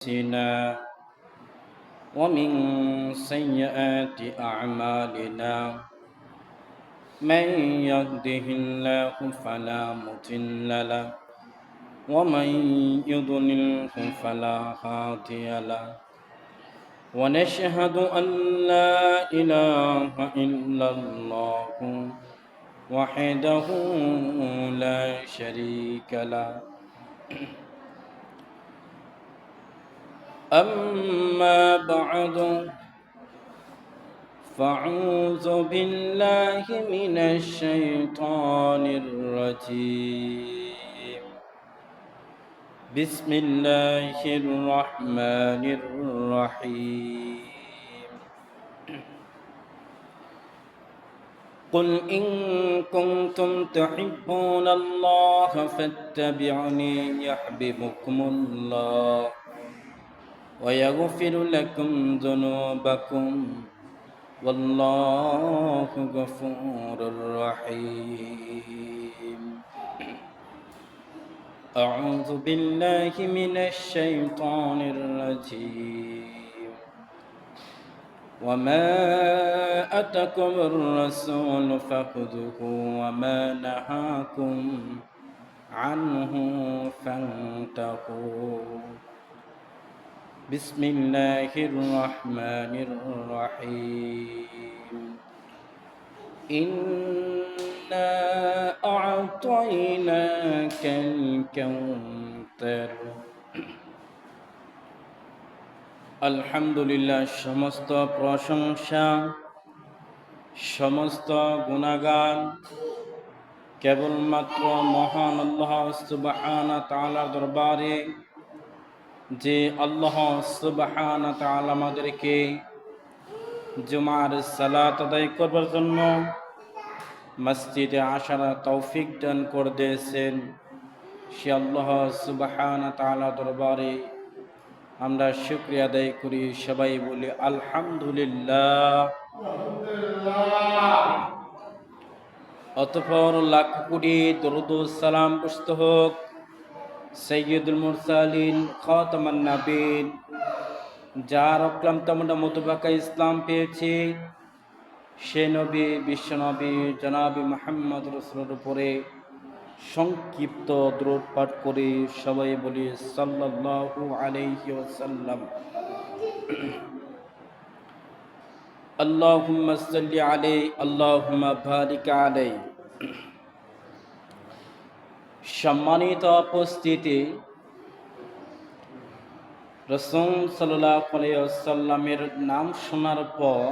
أنفسنا ومن سيئات أعمالنا من يهده الله فلا مضل له ومن يضلله فلا هادي له ونشهد أن لا إله إلا الله وحده لا شريك له أما بعد فأعوذ بالله من الشيطان الرجيم بسم الله الرحمن الرحيم قل إن كنتم تحبون الله فاتبعوني يحببكم الله ويغفر لكم ذنوبكم والله غفور رحيم أعوذ بالله من الشيطان الرجيم وما أتاكم الرسول فخذوه وما نهاكم عنه فانتهوا بسم الله الرحمن الرحيم إنا أعطيناك الكوثر আলহামদুলিল্লাহ সমস্ত প্রশংসা সমস্ত গুণগান কেবলমাত্র মহান আল্লাহ সুবহানাহু ওয়া তাআলার দরবারে যে আল্লাহ সুবহানাহু ওয়া তাআলা আমাদেরকে জুমার সালাত আদায় করবার জন্য মসজিদে আসার তৌফিক দান করে দিয়েছেন সে আল্লাহ সুবহানাহু ওয়া তাআলা দরবারে আমরা শুকরিয়া আদায় করি সবাই বলি আলহামদুলিল্লাহ। অতঃপর লাখ কোটি দরুদ ও সালাম বর্ষিত হোক সৈয়দুল মুরসালিন খাতামান নবীন যার অক্লান্ত আমরা মুতবাকা ইসলাম পেয়েছি সে নবী বিশ্বনবী জনাবি মুহাম্মদ রাসূলের উপরে সংক্ষিপ্ত দরুদ পাঠ করে সবাই বলি সাল্লাল্লাহু আলাইহি ওয়াসাল্লাম। আল্লাহুম্মা সাল্লি আলাইহি আল্লাহুম্মা বারিক আলাইহি। সম্মানিত উপস্থিতি, রাসূল সাল্লাল্লাহু আলাইহি ওয়াসাল্লামের নাম শোনার পর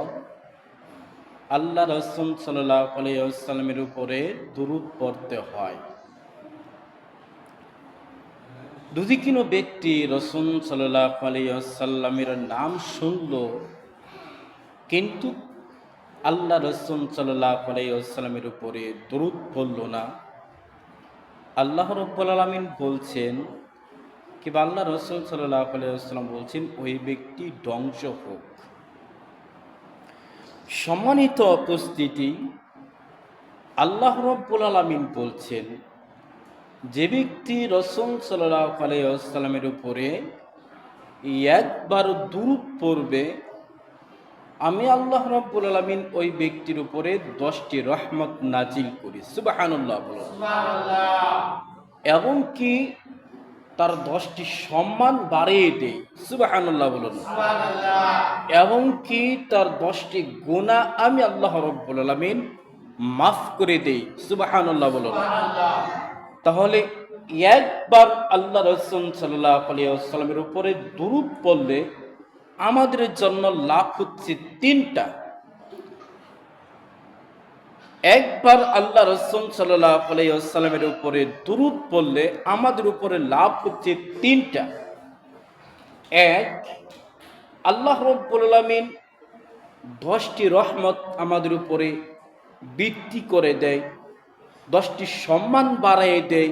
আল্লাহ রাসূল সাল্লাল্লাহু আলাইহি ওয়াসাল্লামের উপরে দুরূদ পড়তে হয়। যদি কোনো ব্যক্তি রাসূল সাল্লাল্লাহু আলাইহি ওয়াসাল্লামের নাম শুনল কিন্তু আল্লাহ রাসূল সাল্লাল্লাহু আলাইহি ওয়াসাল্লামের উপরে দুরূদ পড়ল না, আল্লাহ রাব্বুল আলামিন বলছেন কিংবা আল্লাহ রাসূল সাল্লাল্লাহু আলাইহি ওয়াসাল্লাম বলছেন ওই ব্যক্তি ধ্বংস হোক। সম্মানিত উপস্থিতি, আল্লাহ রাব্বুল আলামিন বলছেন যে ব্যক্তি রাসূল সাল্লাল্লাহু আলাইহি ওয়াসাল্লামের উপরে একবার দুরূদ পড়বে আমি আল্লাহ রাব্বুল আলামিন ওই ব্যক্তির উপরে 10টি রহমত নাজিল করি। সুবহানাল্লাহ বলুন। এবং কি তার 10টি সম্মান বাড়িয়ে দেই। সুবহানাল্লাহ বলুন। এবং কি তার 10টি গুনাহ আমি আল্লাহ রাব্বুল আলামিন মাফ করে দেই। সুবহানাল্লাহ বলুন। তাহলে একবার আল্লাহ রাসূল সাল্লাল্লাহু আলাইহি ওয়াসাল্লামের উপরে দুরূদ পড়লে আমাদের জন্য লাভ হচ্ছে 3টা। একবার আল্লাহ রাসূল সাল্লাল্লাহু আলাইহি ওয়াসাল্লামের উপরে দুরূদ পড়লে আমাদের উপরে লাভ হচ্ছে 3টা। এক, আল্লাহ রাব্বুল আলামিন 10টি রহমত আমাদের উপরে বৃদ্ধি করে দেয়, 10টি সম্মান বাড়ায় দেয়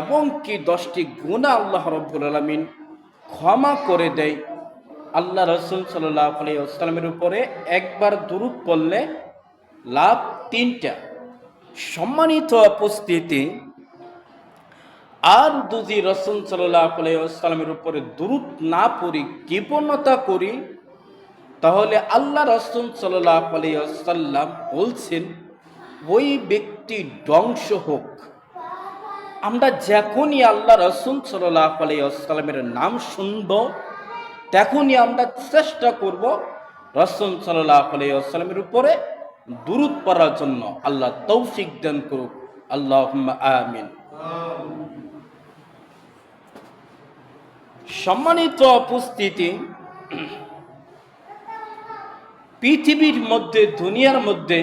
এবং কি 10টি গুনাহ আল্লাহ রাব্বুল আলামিন ক্ষমা করে দেয়। আল্লাহ রাসূল সাল্লাল্লাহু আলাইহি ওয়াসাল্লামের উপরে একবার দুরূদ পড়লে লাভ 3টা। সম্মানিত উপস্থিতি, আর যদি রাসূল সাল্লাল্লাহু আলাইহি ওয়াসাল্লামের উপরে দুরূদ না পড়ি, কৃপণতা করি, তাহলে আল্লাহ রাসূল সাল্লাল্লাহু আলাইহি ওয়াসাল্লাম বলছেন ওই ব্যক্তি ধ্বংস হোক। আমরা যখনই আল্লাহ রাসূল সাল্লাল্লাহু আলাইহি ওয়াসাল্লামের নাম শুনব, তখনই আমরা চেষ্টা করব রাসূল সাল্লাল্লাহু আলাইহি ওয়াসাল্লামের উপরে দুরূদ পড়ার জন্য। আল্লাহ তৌফিক দান করুক, আল্লাহুম্মা আমিন। সম্মানিত উপস্থিতি, পৃথিবীর মধ্যে, দুনিয়ার মধ্যে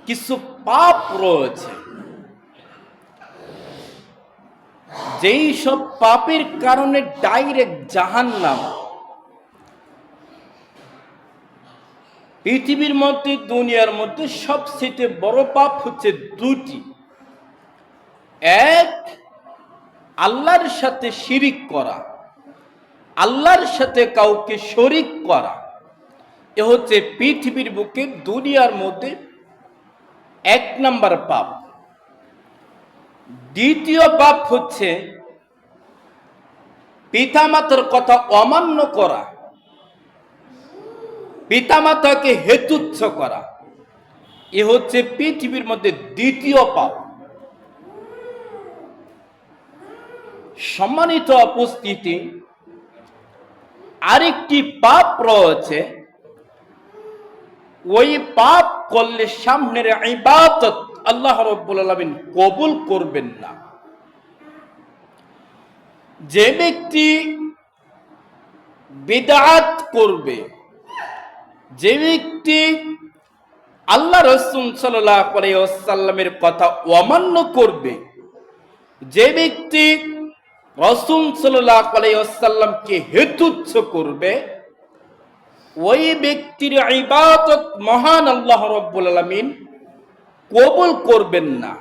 কিছু পাপ রয়েছে, যেই সব পাপের কারণে ডাইরেক্ট জাহান্নাম। পৃথিবীর মধ্যে, দুনিয়ার মধ্যে সবচেয়ে বড় পাপ হচ্ছে দুটি। এক, আল্লাহর সাথে শিরিক করা, আল্লাহর সাথে কাউকে শরিক করা। এ হচ্ছে পৃথিবীর বুকে, দুনিয়ার মধ্যে এক নাম্বার পাপ। দ্বিতীয় পাপ হচ্ছে পিতামাতার কথা অমান্য করা, পিতামাতাকে হেতুচ্ছ করা। এ হচ্ছে পৃথিবীর মধ্যে দ্বিতীয় পাপ। সম্মানিত উপস্থিতি, আরেকটি পাপ রয়েছে, ওই পাপ করলে সামনের ইবাদত আল্লাহ রাব্বুল আলামিন কবুল করবেন না। যে ব্যক্তি বিদআত করবে, যে ব্যক্তি আল্লাহ রাসূল সাল্লাল্লাহু আলাইহি ওয়াসাল্লামের কথা অমান্য করবে, যে ব্যক্তি রাসূল সাল্লাল্লাহু আলাইহি ওয়াসাল্লামকে হেতুচ্ছ করবে, ওই ব্যক্তির ইবাদত মহান আল্লাহ রাব্বুল আলামিন কবুল করবেন না।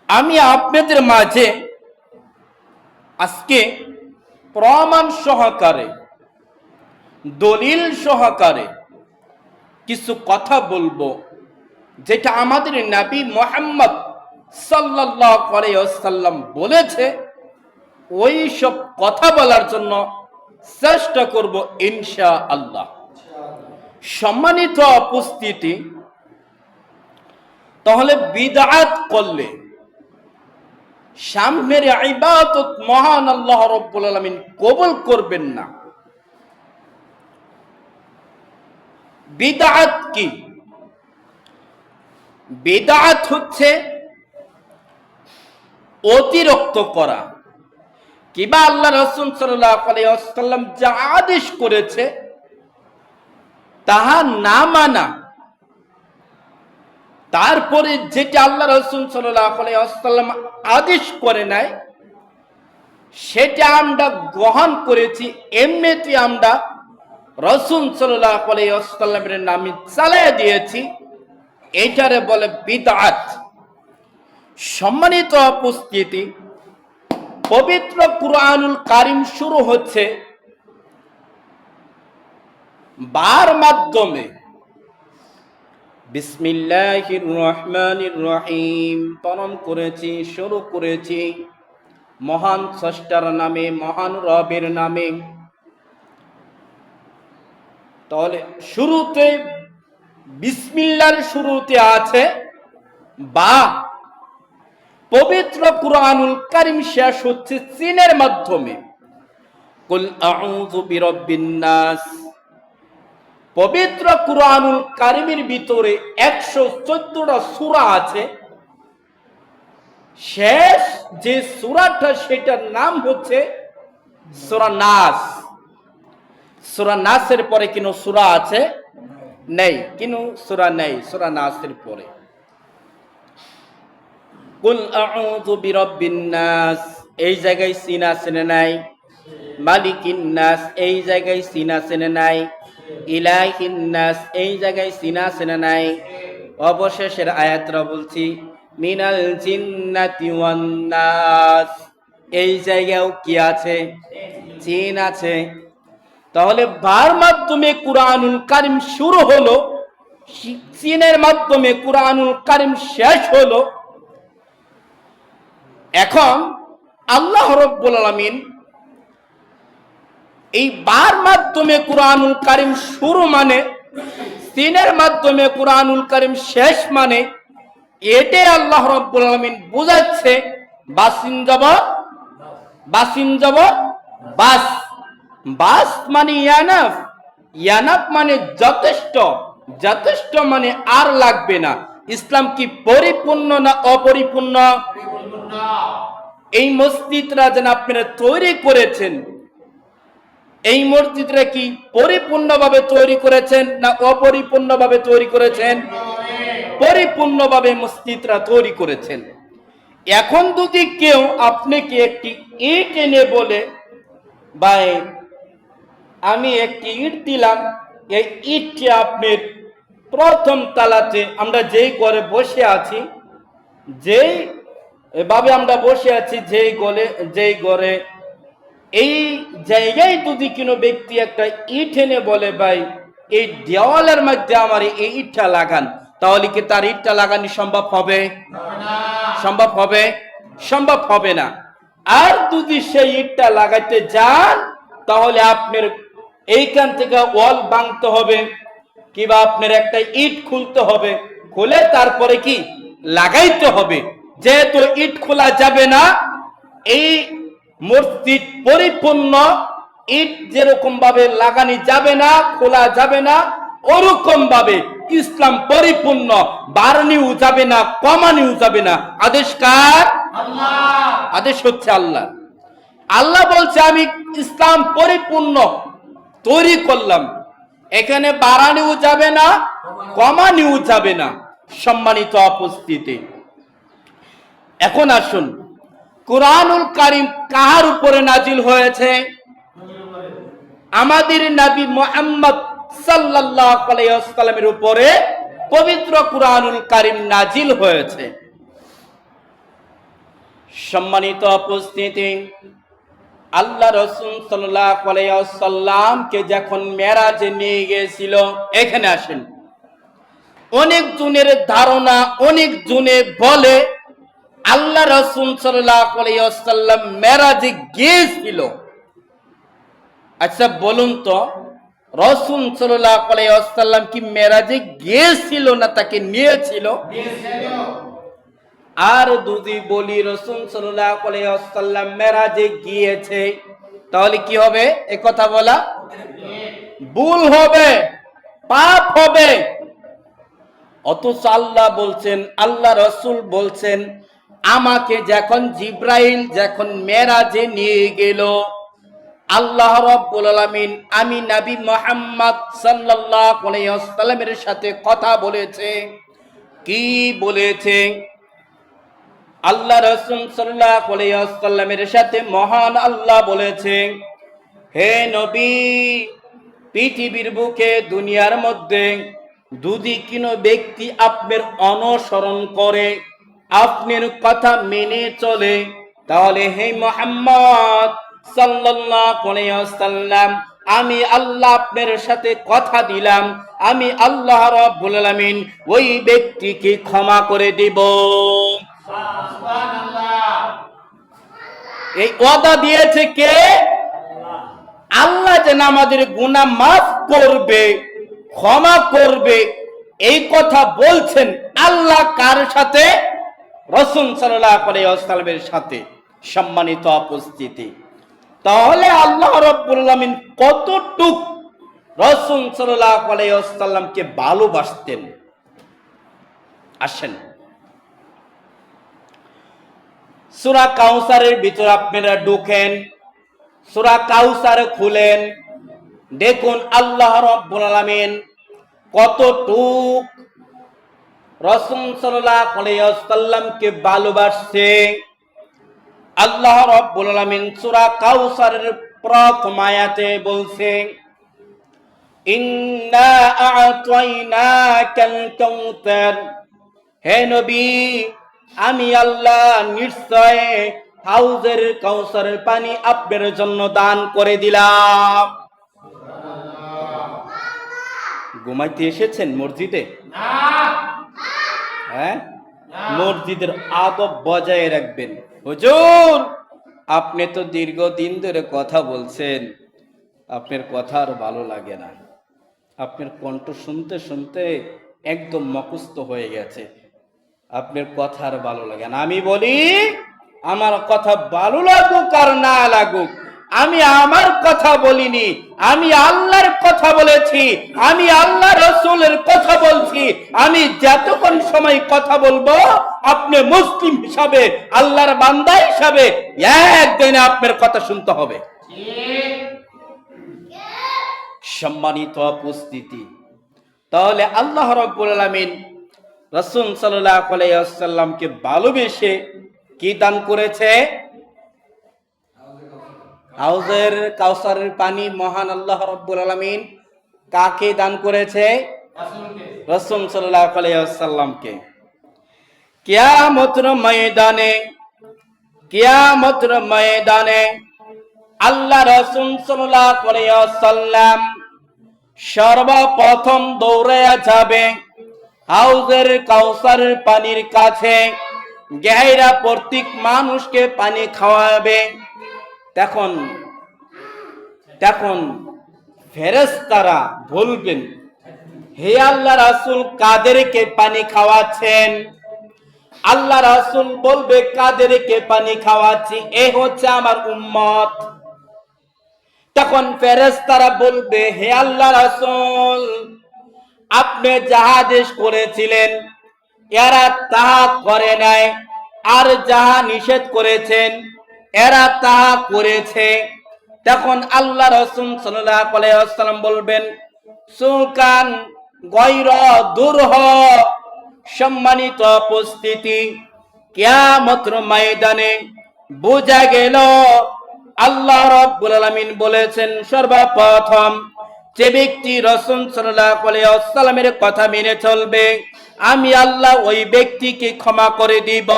আমি আপনাদের মাঝে আজকে প্রমাণ সহকারে, দলিল সহকারে কিছু কথা বলবো, যেটা আমাদের নবী মুহাম্মদ সাল্লাল্লাহু আলাইহি ওয়াসাল্লাম বলেছে। ওই সব কথা বলার জন্য চেষ্টা করব ইনশাআল্লাহ। সম্মানিত উপস্থিতি, তাহলে বিদআত করলে সামনের ইবাদত মহান আল্লাহ রাব্বুল আলামিন কবুল করবেন না। বিদআত কি? বিদআত হচ্ছে অতিরিক্ত করা, কিবা আল্লাহ রাসূল সাল্লাল্লাহু আলাইহি ওয়াসাল্লাম যা আদেশ করেছে তাহা না মানা, তারপরে যেটা আল্লাহ রাসূল সাল্লাল্লাহু আলাইহি ওয়াসাল্লাম আদেশ করে নাই সেটা আমরা গ্রহণ করেছি, এমনিতে আমরা রাসূল সাল্লাল্লাহু আলাইহি ওয়াসাল্লামের নামে চালিয়ে দিয়েছি, এটারে বলে বিদআত। সম্মানিত উপস্থিতি, পবিত্র কুরআনুল কারীম শুরু হচ্ছে বার মাধ্যমে বিসমিল্লাহির রহমানির রহিম পালন করেছি, শুরু করেছি মহান স্রষ্টার নামে, মহান রবের নামে। তাহলে শুরুতে বিসমিল্লাহর শুরুতে আছে বা। পবিত্র কুরআনুল কারীম শেষ হচ্ছে চিনের মাধ্যমে কুল আউযু বিরাব্বিন নাস। পবিত্র কুরআনুল কারীমের ভিতরে 114টা সূরা আছে। শেষ যে সূরাটা সেটার নাম হচ্ছে সূরা নাস। সূরা নাসের পরে কোন সূরা আছে? নেই, কোন সূরা নেই সূরা নাসের পরে। কুল আউযু বিরাব্বিন নাস, এই জায়গায় সিন আছে না নাই? মালিকিন নাস, এই জায়গায় সিন আছে না নাই? ইলাহিন নাস, এই জায়গায় সিন আছে না নাই? অবশেষের আয়াতটা বলছি মিনাল জিন্নাতি ওয়ান নাস, এই জায়গায়ও কি আছে? জিন আছে। তাহলে বার মাধ্যমে কুরআনুল কারীম শুরু হলো, জিনের মাধ্যমে কুরআনুল কারীম শেষ হলো। এখন আল্লাহ রাব্বুল আলামিন এই বার মাধ্যমে কুরআনুল কারীম শুরু মানে, সিনের মাধ্যমে কুরআনুল কারীম শেষ মানে, এটাই আল্লাহ রাব্বুল আলামিন বোঝাচ্ছে। বাসিন যাব বাস, বাস মানে ইয়ানাফ, ইয়ানাফ মানে যথেষ্ট, যথেষ্ট মানে আর লাগবে না। ইসলাম কি পরিপূর্ণ না অপরিপূর্ণ? এই মসজিদরা যেন আপনারা তৈরি করেছেন, এই মসজিদরা কি পরিপূর্ণভাবে তৈরি করেছেন না অপরিপূর্ণভাবে তৈরি করেছেন? পরিপূর্ণভাবে মসজিদরা তৈরি করেছেন। এখন যদি কেউ আপনাকে একটি ইট এনে বলে, ভাই আমি একটি ইট দিলাম, এই ইটটি আপনার প্রথম তালাতে, আমরা যেই ঘরে বসে আছি, যেই ভাবে আমরা বসে আছি, যেই ঘরে, এই জায়গায় যদি কোনো ব্যক্তি একটা ইট এনে বলে, ভাই এই দেওয়ালের মধ্যে আমার এই ইটটা লাগান, তাহলে কি তার ইটটা লাগানো সম্ভব হবে? সম্ভব হবে? সম্ভব হবে না। আর যদি সেই ইটটা লাগাইতে যান, তাহলে আপনার এইখান থেকে ওয়াল ভাঙতে হবে, কিংবা আপনার একটা ইট খুলতে হবে, খুলে তারপরে কি লাগাইতে হবে। যেহেতু ইট খোলা যাবে না, এই মসজিদ পরিপূর্ণ, ইট যেরকম ভাবে লাগানি যাবে না, খোলা যাবে না, ওরকম ভাবে ইসলাম পরিপূর্ণ, বাড়ানিও যাবে না, কমানিও যাবে না। আদেশ কার? আল্লাহ। আদেশ হচ্ছে আল্লাহ। আল্লাহ বলছে আমি ইসলাম পরিপূর্ণ তৈরি করলাম, এখানে বাড়ানিও যাবে না, কমানিও যাবে না। সম্মানিত উপস্থিতি, এখন আসুন কুরআনুল কারীম কার উপরে নাজিল হয়েছে? আমাদের নবী মুহাম্মদ সাল্লাল্লাহু আলাইহি ওয়াসাল্লামের উপরে পবিত্র কুরআনুল কারীম নাজিল হয়েছে। সম্মানিত উপস্থিতি, আল্লাহ রাসূল সাল্লাল্লাহু আলাইহি ওয়াসাল্লামকে যখন মেরাজে নিয়ে গিয়েছিল, এখানে আসেন, অনেক জনের ধারণা, অনেক জনে বলে আল্লাহ রাসূল সাল্লাল্লাহু আলাইহি ওয়াসাল্লাম মেরাজে গিয়েছিল। আচ্ছা বলুন তো, রাসূল সাল্লাল্লাহু আলাইহি ওয়াসাল্লাম কি মেরাজে গিয়েছিল না তাকে নিয়েছিল? আর যদি বলি রাসূল সাল্লাল্লাহু আলাইহি ওয়াসাল্লাম মেরাজে গিয়েছে, তাহলে কি হবে? এই কথা বলা ভুল হবে, পাপ হবে। অথচ আল্লাহ বলছেন, আল্লাহ রাসূল বলছেন, আমাকে যখন জিব্রাইল যখন মেরাজে নিয়ে গেল, আল্লাহ রাব্বুল আলামিন আমি নবী মুহাম্মদ সাল্লাল্লাহু আলাইহি ওয়াসাল্লামের সাথে কথা বলেছে। কি বলেছে? আল্লাহ রাসূল সাল্লাল্লাহু আলাইহি ওয়াসাল্লামের সাথে মহান আল্লাহ বলেছে, হে নবী, পৃথিবীর বুকে দুনিয়ার মধ্যে যদি কোনো ব্যক্তি আপনার অনুসরণ করে, আপনার কথা মেনে চলে, তাহলে হে মুহাম্মদ সাল্লাল্লাহু আলাইহি ওয়াসাল্লাম, আমি আল্লাহ আপনার সাথে কথা দিলাম, আমি আল্লাহ রাব্বুল আলামিন ওই ব্যক্তিকে ক্ষমা করে দেব। সুবহানাল্লাহ। এই ওয়াদা দিয়েছে কে? আল্লাহ যেন আমাদের গুনাহ মাফ করবে, ক্ষমা করবে, এই কথা বলছেন আল্লাহ কার সাথে? রাসূল সাল্লাল্লাহু আলাইহি ওয়াসাল্লামের সাথে। সম্মানিত উপস্থিতি, তাহলে আল্লাহ রাব্বুল আলামিন কতটুক রাসূল সাল্লাল্লাহু আলাইহি ওয়াসাল্লামকে ভালোবাসতেন। আসেন সূরা কাউসারের ভিতর আপনারা ঢোকেন, সূরা কাউসার খুলেন, দেখুন আল্লাহ রাব্বুল আলামিন কতটুক রাসূল সাল্লাল্লাহু আলাইহি ওয়াসাল্লামকে ভালোবাসছে। আল্লাহ রাব্বুল আলামিন সূরা কাউসারের প্রথম আয়াতে বলছেন, ইন্না আ'তাইনাকাল কাউসার, হে নবী আমি আল্লাহ নিশ্চয় হাউজের কাউসারের পানি আপনার জন্য দান করে দিলাম। ঘুমাইতে এসেছেন মসজিদে? হ্যাঁ, মসজিদের আদব বজায় রাখবেন। হুজুর আপনি তো দীর্ঘদিন ধরে কথা বলছেন, আপনার কথা আর ভালো লাগে না, আপনার কণ্ঠ শুনতে শুনতে একদম মুখস্থ হয়ে গেছে, আপনার কথা আর ভালো লাগে না। আমি বলি আমার কথা ভালো লাগুক আর না লাগুক, আমি আমার কথা বলিনি, আমি আল্লাহর কথা বলেছি, আমি আল্লাহ রসুলের কথা বলছি। আমি যতক্ষণ সময় কথা বলবো আপনি মুসলিম হিসাবে, আল্লাহর বান্দা হিসাবে একদিনে আপনার কথা শুনতে হবে। সম্মানিত উপস্থিতি, তাহলে আল্লাহ রাব্বুল আলামিন রাসূল সাল্লাল্লাহু আলাইহি ওয়াসাল্লামকে ভালোবেসে কি দান করেছে? হাউজের কাউসারের পানি মহান আল্লাহ রাব্বুল আলামিন কাকে দান করেছে? রাসূল সাল্লাল্লাহু আলাইহি ওয়াসাল্লামকে। কিয়ামতের ময়দানে আল্লাহ রাসূল সাল্লাল্লাহু আলাইহি ওয়াসাল্লাম সর্বপ্রথম দৌড়ে যাবে হাউজের কাউসারের পানির কাছে, গেহাইরা প্রত্যেক মানুষকে পানি খাওয়াবে। তখন ফেরেশতারা বলবেন, হে আল্লাহ রাসূল কাদেরকে পানি খাওয়াচ্ছেন? আল্লাহ রাসূল বলবে, কাদেরকে পানি খাওয়াচ্ছি? এ হচ্ছে আমার উম্মত। তখন ফেরেশতারা বলবে, হে আল্লাহ রাসূল আপনি যাহা আদেশ করেছিলেন এরা তাহা করে নাই, আর যাহা নিষেধ করেছেন এরা তাহা করেছে। তখন আল্লাহ রাসূল সাল্লাল্লাহু আলাইহি ওয়াসাল্লাম বলবেন, সুকান গায়রা দুরহ। সম্মানিত উপস্থিতি, কিয়ামতের ময়দানে বোঝা গেল আল্লাহ রাব্বুল আলামিন বলেছেন সর্বপ্রথম যে ব্যক্তি রাসূল সাল্লাল্লাহু আলাইহি ওয়াসাল্লামের কথা মেনে চলবে আমি আল্লাহ ওই ব্যক্তিকে ক্ষমা করে দিব।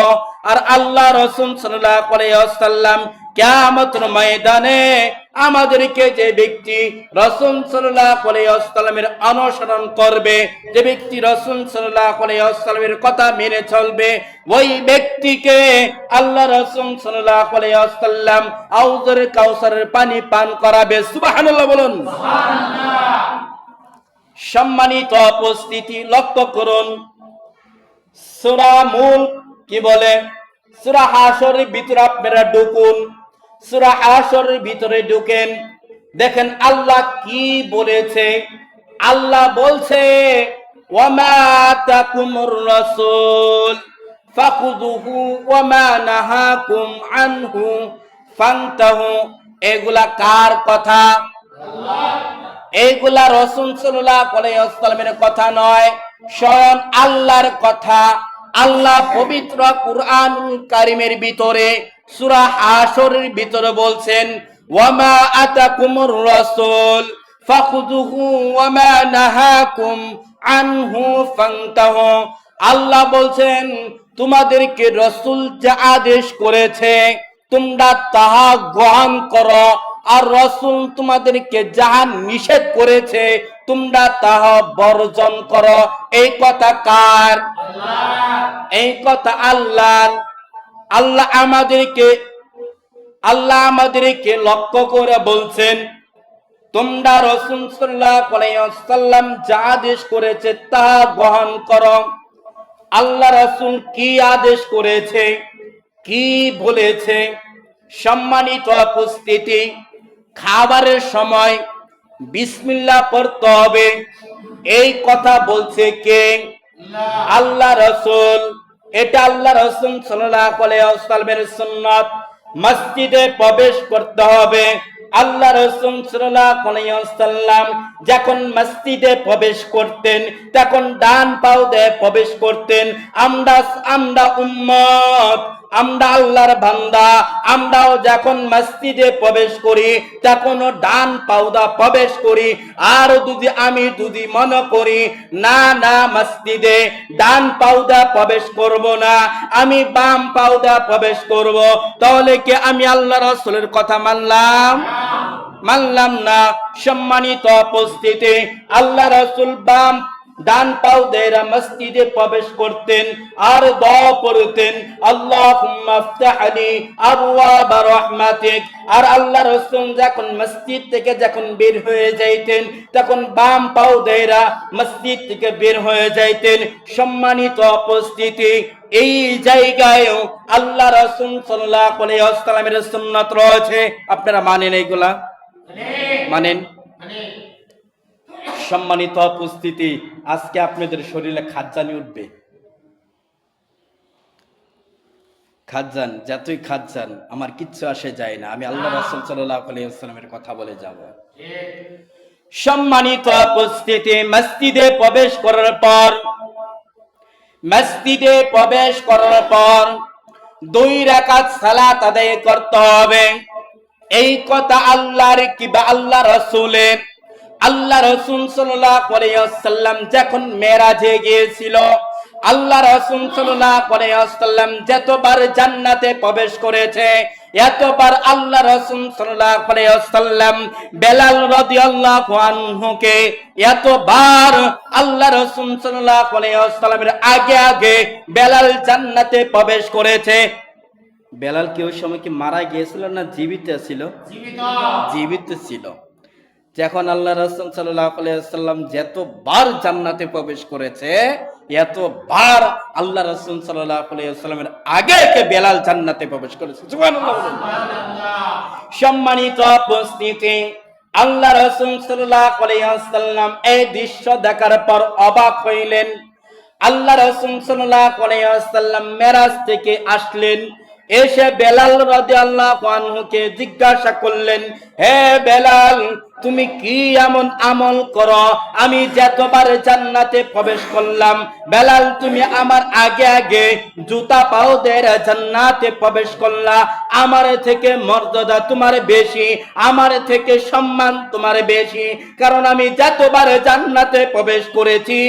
আর আল্লাহ রাসূল সাল্লাল্লাহু আলাইহি ওয়াসাল্লাম কিয়ামতের ময়দানে আমাদেরকে যে ব্যক্তি রাসূল সাল্লাল্লাহু আলাইহি ওয়াসাল্লামের অনুসরণ করবে, যে ব্যক্তি রাসূল সাল্লাল্লাহু আলাইহি ওয়াসাল্লামের কথা মেনে চলবে, ওই ব্যক্তিকে আল্লাহ রাসূল সাল্লাল্লাহু আলাইহি ওয়াসাল্লাম হাউজের কাউসারের পানি পান করাবে। সুবহানাল্লাহ বলুন। সুবহানাল্লাহ। সম্মানিত উপস্থিতি, লক্ষ্য করুন সূরা মুলক কি বলে? সূরা হাশরের ভিতরে আপনারা ঢুকুন, সূরা হাশরের ভিতরে ঢুকেন, দেখেন আল্লাহ কি বলেছে। আল্লাহ বলছে, ওয়ামা আতাকুমুর রাসূল ফাখুযুহু ওয়ামা নাহাকুম আনহু ফান্তাহু। এগুলা কার কথা? আল্লাহ। এইগুলা রাসূল সাল্লাল্লাহু আলাইহি ওয়াসাল্লামের কথা নয়, স্বয়ং আল্লাহর কথা। আল্লাহ পবিত্র কুরআনুল কারীমের ভিতরে সূরা হাশরের ভিতরে বলছেন, ওয়ামা আতাকুমুর রাসূল ফাখুযুহু ওয়ামা নাহাকুম আনহু ফান্তাহু। আল্লাহ বলছেন তোমাদেরকে রাসূল যা আদেশ করেছে তোমরা তাহা গ্রহণ করো, আর রাসূল তোমাদেরকে যাহা নিষেধ করেছে তোমরা তাহা বর্জন করো। এই কথা কার? আল্লাহ। এই কথা আল্লাহ। আল্লাহ আমাদেরকে লক্ষ্য করে বলছেন তোমরা রাসূল সাল্লাল্লাহু আলাইহি ওয়াসাল্লাম যা আদেশ করেছে তা গ্রহণ করো। আল্লাহ রাসূল কি আদেশ করেছে, কি বলেছে? সম্মানিত উপস্থিতি, খাবারের সময় বিসমিল্লাহ পড়তে হবে, এই কথা বলছে কে? আল্লাহ রাসূল। এটা আল্লাহ রাসূল সাল্লাল্লাহু আলাইহি ওয়াসাল্লামের সুন্নাত। মসজিদে প্রবেশ করতে হবে। আল্লাহ রাসূল সাল্লাল্লাহু আলাইহি ওয়াসাল্লাম যখন মসজিদে প্রবেশ করতেন তখন ডান পাও দিয়ে প্রবেশ করতেন। আমরা উম্মত, আমরা আল্লাহর বান্দা, আমরাও যখন মসজিদে প্রবেশ করি তখন ডান পাওদা প্রবেশ করি। আর আমি যদি মনে করি না মসজিদে ডান পাওদা প্রবেশ করব না, আমি বাম পাওদা প্রবেশ করব, তাহলে কি আমি আল্লাহ রাসূলের কথা মানলাম না? সম্মানিত উপস্থিতি, আল্লাহ রাসূল বাম ডান পাও দেরা মসজিদে প্রবেশ করতেন আর দোয়া পড়তেন, আল্লাহুম্মা ইফতাহলি আবওয়াব রাহমাতিক। আর আল্লাহ রাসূল যখন মসজিদ থেকে যখন বের হয়ে যাইতেন তখন বাম পাও দেরা মসজিদ থেকে বের হয়ে যাইতেন। সম্মানিত উপস্থিতি, এই জায়গায়ও আল্লাহ রাসূল সাল্লাল্লাহু আলাইহি ওয়াসাল্লামের সুন্নাত রয়েছে। আপনারা মানেন এইগুলা? মানেন? সম্মানিত উপস্থিতি, আজকে আপনাদের শরীরে খাদ্যানি উঠবে। খাদ্যান, যতই খাদ্যান, আমার কিচ্ছু আসে যায় না, আমি আল্লাহ রাসূল সাল্লাল্লাহু আলাইহি ওয়াসাল্লামের কথা বলে যাব। সম্মানিত উপস্থিতি, মসজিদে প্রবেশ করার পর 2 রাকাত সালাত আদায় করতে হবে। এই কথা আল্লাহর কিবা আল্লাহ রাসূলের। আল্লাহ রাসূল সাল্লাল্লাহু আলাইহি ওয়াসাল্লাম যখন মেরাজে গিয়েছিল, আল্লাহ রাসূল সাল্লাল্লাহু আলাইহি ওয়াসাল্লাম যতবার জান্নাতে প্রবেশ করেছে, এতবার আল্লাহ রাসূল সাল্লাল্লাহু আলাইহি ওয়াসাল্লাম বেলাল রাদিয়াল্লাহু আনহুকে এতবার আল্লাহ রাসূল সাল্লাল্লাহু আলাইহি ওয়াসাল্লামের আগে আগে বেলাল জান্নাতে প্রবেশ করেছে। বেলাল কি ওই সময় কি মারা গিয়েছিল না জীবিত ছিল? জীবিত ছিল। যখন আল্লাহ রাসূল সাল্লাল্লাহু আলাইহি ওয়াসাল্লাম যতবার জান্নাতে প্রবেশ করেছে, এতবার আল্লাহ রাসূল সাল্লাল্লাহু আলাইহি ওয়াসাল্লামের আগে কে বেলাল জান্নাতে প্রবেশ করেছে। সুবহানাল্লাহ। সম্মানিত উপস্থিতি, আল্লাহ রাসূল সাল্লাল্লাহু আলাইহি ওয়াসাল্লাম এই দৃশ্য দেখার পর অবাক হইলেন। আল্লাহ রাসূল সাল্লাল্লাহু আলাইহি ওয়াসাল্লাম মেরাজ থেকে আসলেন, এসে বেলাল রাদিয়াল্লাহু আনহুকে জিজ্ঞাসা করলেন, হে বেলাল, তুমি কি এমন আমল করো? আমি যতবার জান্নাতে প্রবেশ করলাম, বেলাল তুমি আমার আগে আগে জুতা পাও দিয়ে জান্নাতে প্রবেশ করলা। আমার থেকে মর্যাদা তোমার বেশি, আমার থেকে সম্মান তোমার বেশি, কারণ আমি যতবার জান্নাতে প্রবেশ করেছি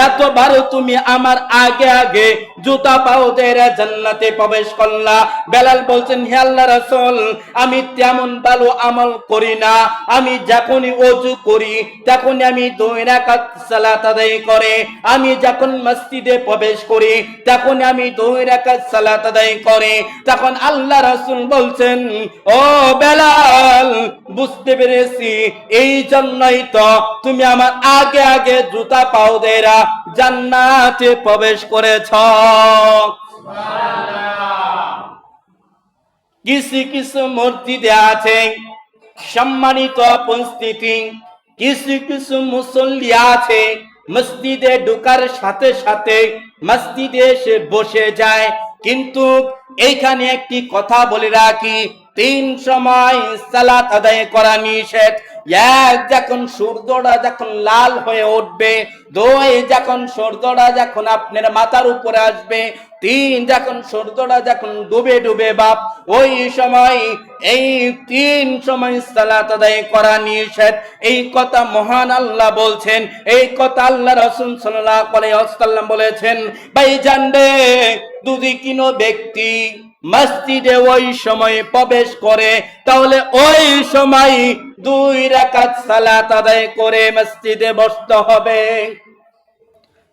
এতবার তুমি আমার আগে আগে জুতা পাও দিয়ে জান্নাতে প্রবেশ করলা। বেলাল বলছেন, হে আল্লাহর রাসূল, আমি তেমন ভালো আমল করি না, আমি যখনই ওযু করি তখনই আমি 2 রাকাত সালাত আদায় করে, আমি যখন মসজিদে প্রবেশ করি তখন আমি 2 রাকাত সালাত আদায় করে। তখন আল্লাহ রাসূল বলছেন, ও বেলাল, বুঝতে পেরেছি, এই জন্যই তো তুমি আমার আগে আগে জুতা পাও দেরা জান্নাতে প্রবেশ করেছ। কিছু কিছু মসজিদে আছে, সম্মানিত উপস্থিতি, কিছু কিছু মুসল্লি আছে মসজিদে ঢোকার সাথে সাথে মসজিদে এসে বসে যায়। কিন্তু এইখানে একটি কথা বলে রাখি, 3 সময় সালাত আদায় করা নিষেধ। এক, যখন সূর্যটা যখন লাল হয়ে উঠবে। 2, যখন সূর্যটা যখন আপনার মাথার উপরে আসবে। 3, যখন সূর্যটা যখন ডুবে ডুবে বাপ, ওই সময়, এই 3 সময় সালাত আদায় করা নিষেধ। এই কথা মহান আল্লাহ বলছেন, এই কথা আল্লাহ রাসূল সাল্লাল্লাহু আলাইহি ওয়াসাল্লাম বলেছেন। ভাইজান রে, যদি কোনো ব্যক্তি মসজিদে ওই সময় প্রবেশ করে, তাহলে ওই সময় 2 রাকাত সালাত আদায় করে মসজিদে বসতে হবে।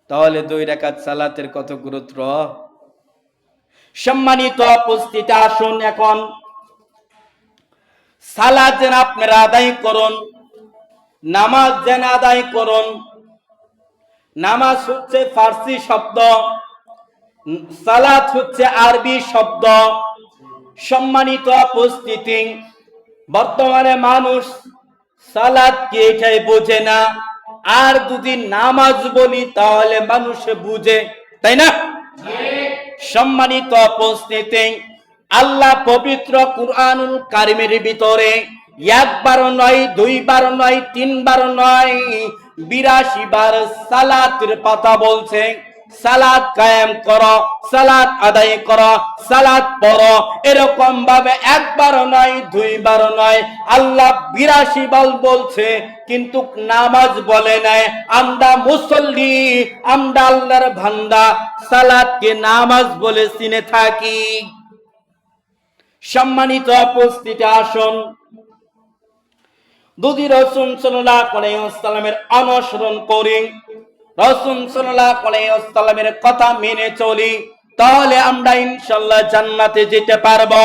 তাহলে 2 রাকাত সালাতের কত গুরুত্ব। সম্মানিত উপস্থিতি, আসুন এখন সালাত যেন আপনারা আদায় করুন, নামাজ যেন আদায় করুন। নামাজ হচ্ছে ফার্সি শব্দ, সালাত হচ্ছে আরবি শব্দ। সম্মানিত উপস্থিতি, বর্তমানে মানুষ সালাত কি এটাই বোঝে না, আর যদি নামাজ বলি তাহলে মানুষে বুঝে, তাই না? সম্মানিত উপস্থিতি, আল্লাহ পবিত্র কুরআনুল কারীমের ভিতরে 1 বার নয়, 2 বার নয়, 3 বার নয়, 82 বার সালাতের কথা বলছে। সালাত কায়েম করো, সালাত আদায় করো, সালাত পড়ো, এরকম ভাবে 1 বার নয়, 2 বার নয়, আল্লাহ 82 বার বলছে, কিন্তু নামাজ বলে নাই। আমরা মুসল্লি, আমরা আল্লাহর বান্দা, সালাতকে নামাজ বলে চিনে থাকি। সম্মানিত উপস্থিতি, আসুন যদি রাসূল সাল্লাল্লাহু আলাইহি ওয়াসাল্লামের অনুসরণ করি, রাসূল সাল্লাল্লাহু আলাইহি ওয়াসাল্লামের কথা মেনে চলি, তাহলে আমরা ইনশাআল্লাহ জান্নাতে যেতে পারবো।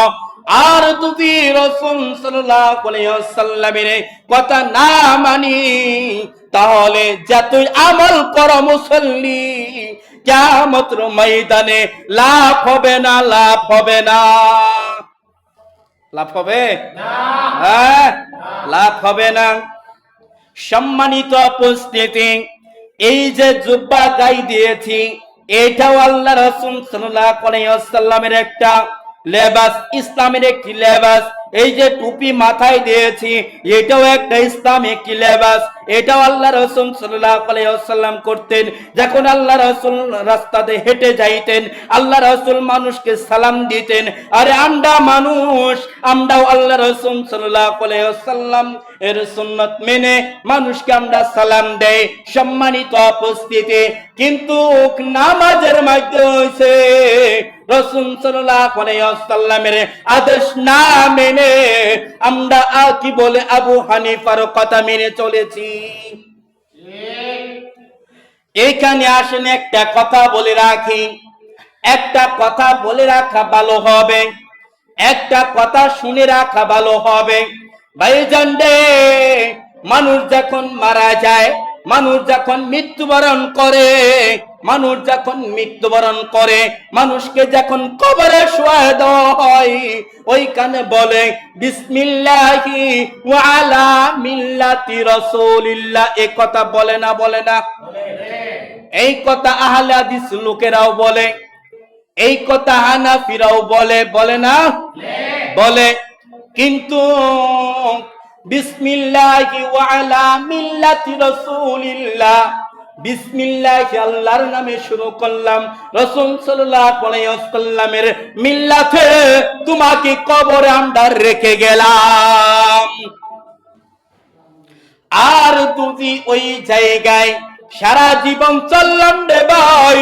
আর যদি রাসূল সাল্লাল্লাহু আলাইহি ওয়াসাল্লামের কথা না মানি, তাহলে যতই আমল করো মুসল্লি, কিয়ামতের ময়দানে লাভ হবে না, লাভ হবে না। লাভ হবে না, হ্যাঁ, লাভ হবে না। সম্মানিত উপস্থিতি, এই যে জুব্বা গায়ে দিয়েছি, এটাও আল্লাহ রাসূল সাল্লাল্লাহু আলাইহি ওয়াসাল্লামের একটা লেবাস, ইসলামের একটি লেবাস। এই যে টুপি মাথায় দিয়েছি, এটাও একটা ইসলামিক লেবাস। এটাও আল্লাহ রাসূল সাল্লাল্লাহু আলাইহি ওয়াসাল্লাম করতেন। যখন আল্লাহ রাসূল রাস্তাতে হেঁটে যাইতেন, আল্লাহ রাসূল মানুষকে সালাম দিতেন। আরে আমরা মানুষ, আমরাও আল্লাহ রাসূল সাল্লাল্লাহু আলাইহি ওয়াসাল্লাম এর সুন্নাত মেনে মানুষকে আমরা সালাম দেই। সম্মানিত উপস্থিতি, কিন্তু নামাজের মধ্যে হইছে রাসূল সাল্লাল্লাহু আলাইহি ওয়াসাল্লামের আদেশ না মেনে আমরা কি বলে আবু হানিফার কথা মেনে চলেছি। এখানে আসেন একটা কথা বলে রাখি, একটা কথা বলে রাখা ভালো হবে, একটা কথা শুনে রাখা ভালো হবে। ভাইজান রে, মানুষ যখন মারা যায়, মানুষ যখন মৃত্যুবরণ করে, মানুষ যখন মৃত্যুবরণ করে, মানুষকে যখন কবরে শোয়া দেওয়া হয়, ওইখানে বলে বিসমিল্লাহি ওয়া আলা মিল্লাতি রাসূলিল্লাহ। এই কথা বলে না, বলে না? এই কথা আহলে হাদিস লোকেরাও বলে, এই কথা হানাফিরাও বলে, বলে না? বলে। কিন্তু বিসমিল্লাহি ওয়া আলা মিল্লাতি রাসূলিল্লাহ, বিসমিল্লাহি আল্লাহর নামে শুরু করলাম, রাসূল সাল্লাল্লাহু আলাইহি ওয়াসাল্লামের মিল্লাতে তোমাকে কবরে আমরা রেখে গেলাম। আর তুমি ওই জায়গায় সারা জীবন চললাম রে ভাই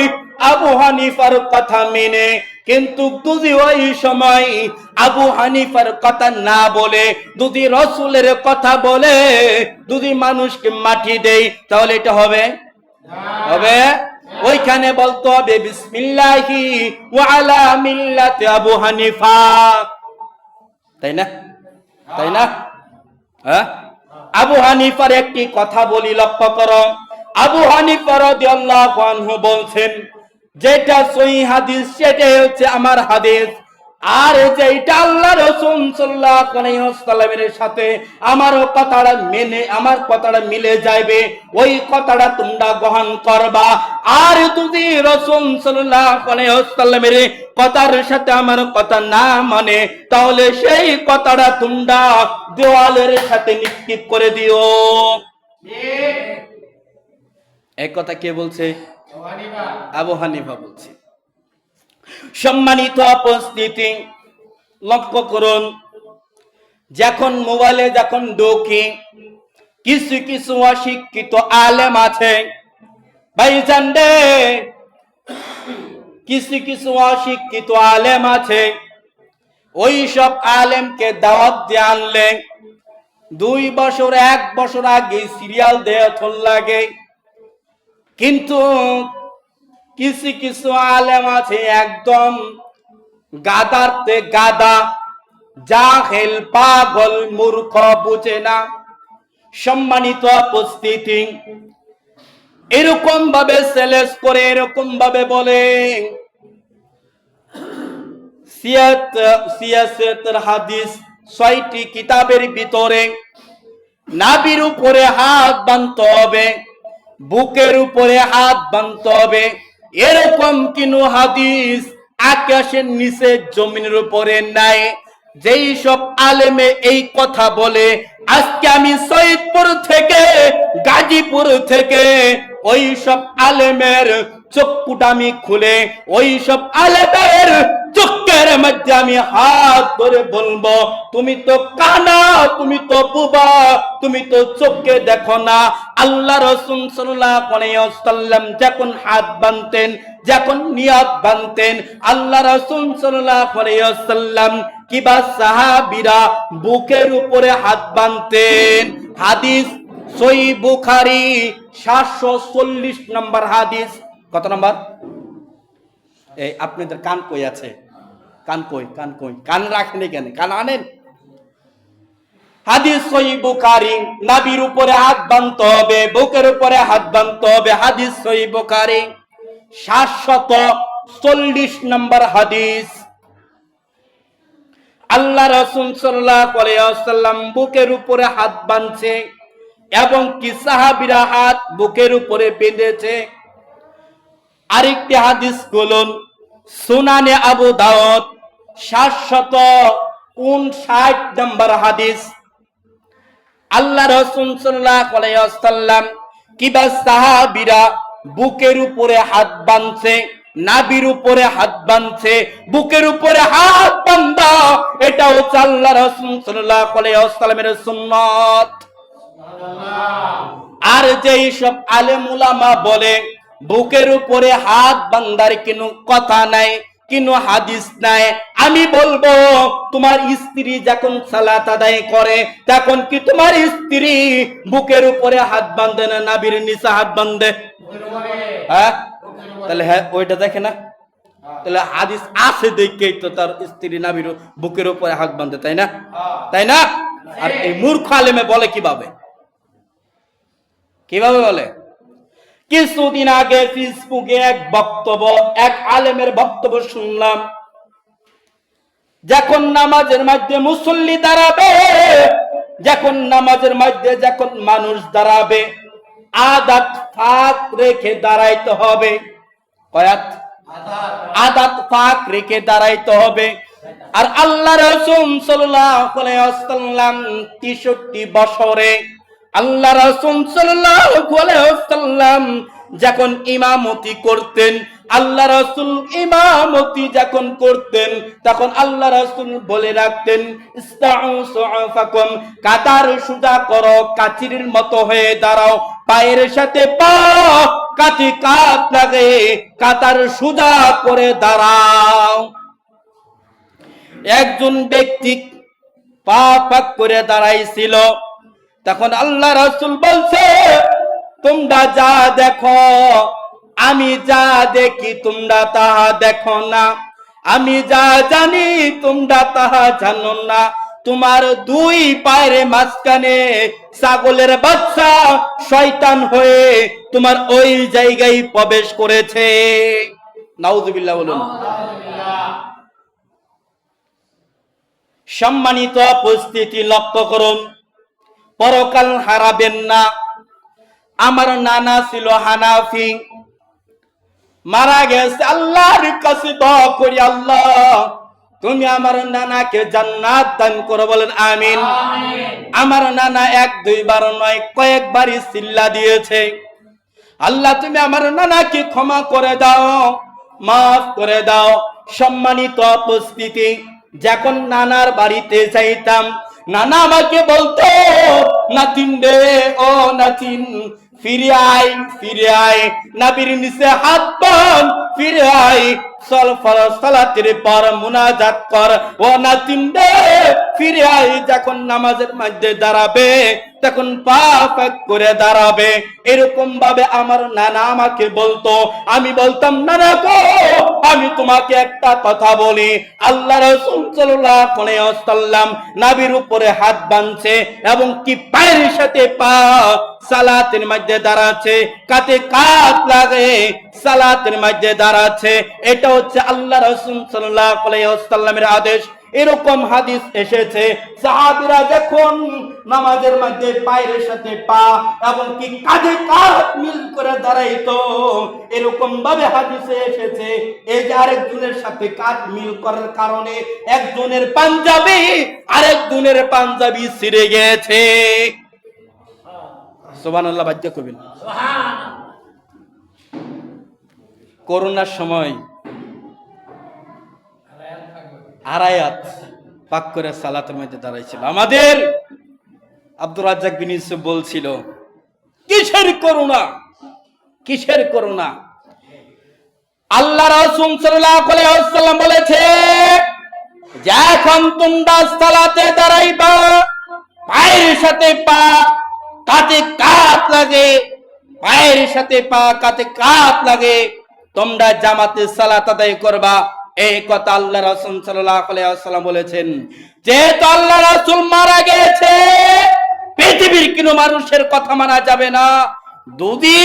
আবু হানিফার কথা মেনে, কিন্তু যদি ওই সময় আবু হানিফার কথা না বলে যদি রাসূলের কথা বলে, যদি মানুষকে মাটি দেই, তাহলে এটা হবে? হবে? ওইখানে বলতে হবে বিসমিল্লাহি ওয়া আলা মিল্লাতি আবু হানিফা, তাই না? তাই না? হ্যাঁ, আবু হানিফার একটি কথা বলি, লক্ষ্য করো। আবু হানিফা রাদিয়াল্লাহু আনহু বলছেন, যেটা সহিহ হাদিস সেটাই হচ্ছে আমার হাদিস, আর যেটা আল্লাহ রাসূল সাল্লাল্লাহু আলাইহি ওয়াসাল্লামের সাথে আমার কথাটা মেনে, আমার কথাটা মিলে যাবে, ওই কথাটা তোমরা গ্রহণ করবা। আর যদি রাসূল সাল্লাল্লাহু আলাইহি ওয়াসাল্লামের কথার সাথে আমার কথা না মানে, তাহলে সেই কথাটা তোমরা দেওয়ালের সাথে নিক্ষেপ করে দিও। এই কথা কে বলছে? আবু হানিফা বলছে। সম্মানিত উপস্থিতি, লক্ষ্য করুন, যখন মোবাইলে যখন ঢুকি, কিছু কিছু অশিক্ষিত আলেম আছে ভাইজান রে, কিছু কিছু অশিক্ষিত আলেম আছে, ওই সব আলেমকে দাওয়াত দিয়ে আনলে 2 বছর 1 বছর আগে সিরিয়াল দেয়া থল লাগে। কিন্তু কিছু কিছু আলেম আছে একদম গাদারতে গাদা, জাহেল, পাগল, মূর্খ, বুঝে না। সম্মানিত উপস্থিতি, এরকম ভাবে সেলেস করে, এরকম ভাবে বলে সিয়াসতের হাদিস 6টি কিতাবের ভিতরে নাভির উপরে হাত বাঁধতে হবে, বুকের উপরে হাত বাঁধতে হবে, এরকম কোন হাদিস আকাশের নিচে জমিনের উপরে নাই। যেই সব আলেমে এই কথা বলে, আজকে আমি সৈয়দপুর থেকে, গাজীপুর থেকে ওই সব আলেমের চক্ষুটা আমি খুলে, ওই সব আলেমের চোখের মধ্যে আমি হাত ধরে বলবো, তুমি তো কানা, তুমি তো বুবা, তুমি তো চোখে দেখো না। আল্লাহ রাসূল সাল্লাল্লাহু আলাইহি ওয়াসাল্লাম যখন হাত বাঁধতেন, যখন নিয়ত বাঁধতেন, আল্লাহ রাসূল সাল্লাল্লাহু আলাইহি ওয়াসাল্লাম কিবা সাহাবীরা বুকের উপরে হাত বাঁধতেন। হাদিস সহিহ বুখারী 740 নম্বর হাদিস। কত নম্বর? এই আপনাদের কান কই আছে? কান কই? কান কই? কান রাখেন কেন? কান আনেন। হাদিস সহিহ বুখারী, নাভির উপরে হাত বাঁধতে হবে, বুকের উপরে হাত বাঁধতে হবে। হাদিস সহিহ বুখারী 740 নম্বর হাদিস। আল্লাহ রাসূল সাল্লাল্লাহু আলাইহি ওয়াসাল্লাম বুকের উপরে হাত বাঁধছে এবং কি সাহাবীরা হাত বুকের উপরে বেঁধেছে। আরেকটি হাদিস বলুন, সুনানে আবু দাউদ 759 নম্বর হাদিস। আল্লাহ রাসূল সাল্লাল্লাহু আলাইহি ওয়াসাল্লাম কিবা সাহাবীরা বুকের উপরে হাত বাঁধছে, নাভির উপরে হাত বাঁধছে, বুকের উপরে হাত বাঁধা, এটা হচ্ছে আল্লাহ রাসূল সাল্লাল্লাহু আলাইহি ওয়াসাল্লামের সুন্নাত। আর যেই সব আলেম উলামা বলে বুকের উপরে হাত বাঁধার কোনো কথা নাই, কোনো হাদিস নাই, আমি বলবো তোমার স্ত্রী যখন সালাত আদায় করে তখন কি তোমার স্ত্রী বুকের উপরে হাত বাঁধে না নাভির নিচে হাত বাঁধে? হ্যাঁ, তাহলে হ্যাঁ ওইটা দেখে না, তাহলে হাদিস আছে দেখেই তো তার স্ত্রী নাভির বুকের উপরে হাত বাঁধে, তাই না? তাই না? আর এই মূর্খ আলেমে বলে কিভাবে? কিভাবে বলে? কিছুদিন আগে ফেসবুকে এক আলেমের বক্তব্য শুনলাম, যখন নামাজের মধ্যে মুসল্লি দাঁড়াবে, যখন নামাজের মধ্যে যখন মানুষ দাঁড়াবে, আদাত ফাঁক রেখে দাঁড়াইতে হবে। কয়াত? আদাত ফাঁক রেখে দাঁড়াইতে হবে। আর আল্লাহ রাসূল সাল্লাল্লাহু আলাইহি ওয়াসাল্লাম 63 বছরে আল্লাহ রাসূল সাল্লাল্লাহু আলাইহি ওয়াসাল্লাম যখন ইমামতি করতেন, আল্লাহ রাসূল ইমামতি যখন করতেন তখন আল্লাহ রাসূল বলে রাখতেন, ইসতাউ সুআফাকুম, কাতার সোজা করো, কাচির মতো হয়ে দাঁড়াও, পায়ের সাথে পা কাতে কাত লাগে, কাতার সোজা করে দাঁড়াও। একজন ব্যক্তি পা পাক করে দাঁড়াইছিল, তখন আল্লাহ রাসূল বলছে, তোমরা যা দেখো আমি যা দেখি তোমরা তাহা দেখো না, আমি যা জানি তোমরা তাহা জানো না। তোমার দুই পায়ের মাঝখানে ছাগলের বাচ্চা শয়তান হয়ে তোমার ওই জায়গায় প্রবেশ করেছে। নাউযুবিল্লাহ বলুন। সম্মানিত উপস্থিতি, লক্ষ্য করুন, পরকাল হারাবেন না। আমার নানা ছিল হানাফি, মারা গেছে, আল্লাহর কাছে দোয়া করি, আল্লাহ তুমি আমার নানাকে জান্নাত দান করো, বলেন আমিন। আমার নানা 1-2 বার নয়, কয়েকবারই সিল্লা দিয়েছে, আল্লাহ তুমি আমার নানাকে ক্ষমা করে দাও, মাফ করে দাও। সম্মানিত উপস্থিতি, যখন নানার বাড়িতে যাইতাম, নানা আমাকে বলতো, নাতিন রে, ও নাতিন, ফিরে আয়, ফিরে আয়, নাবির নিচে হাত বাঁধ, ফিরে আয়, চল ফরজ সালাতের পর মুনাজাত কর, ও নাতিন রে, ফিরে আয়। যখন নামাজের মধ্যে দাঁড়াবে তখন পা পাক করে দাঁড়াবে। এরকম ভাবে আমার নানা আমাকে বলতো, আমি বলতাম, নানা গো, আমি তোমাকে একটা কথা বলি, আল্লাহ রাসূল সাল্লাল্লাহু আলাইহি ওয়াসাল্লাম নাভির উপরে হাত বাঁধছে এবং কি পায়ের সাথে পা সালাতের মধ্যে দাঁড়াচ্ছে, কাতে কাত লাগে, সালাতের মধ্যে দাঁড়াচ্ছে। এটা হচ্ছে আল্লাহ রাসূল সাল্লাল্লাহু আলাইহি ওয়াসাল্লামের আদেশ। এরকম হাদিস এসেছে, সাহাবীরা যখন নামাজের মধ্যে পায়ের সাথে পা এবং কি কাঁধে কাঁধ মিল করে দাঁড়াইতো, এরকম ভাবে হাদিসে এসেছে। এই যে আরেকজনের সাথে কাঁধ মিল করার কারণে একজনের পাঞ্জাবি আরেকজনের পাঞ্জাবি ছিঁড়ে গেছে। সুবহানাল্লাহ, বাজ্য কবিন। করোনার সময় আরায়াত পাক করে সালাতের মধ্যে দাঁড়াইছিল। আমাদের আব্দুর রাজ্জাক বিন ইউসুফ বলছিল, কিসের করোনা, কিসের করোনা? আল্লাহ রাসূল সাল্লাল্লাহু আলাইহি ওয়াসাল্লাম বলেছে, যখন তোমরা সালাতে দাঁড়াইবা, পায়ের সাথে পা কাতে কাত লাগে, পায়ের সাথে পা কাতে কাত লাগে, তোমরা জামাতে সালাত আদায় করবা। এই কথা আল্লাহ রাসূল সাল্লাল্লাহু আলাইহি ওয়াসাল্লাম বলেছেন। যেহেতু আল্লাহ রাসূল মারা গেছে, পৃথিবীর কোনো মানুষের কথা মানা যাবে না। যদি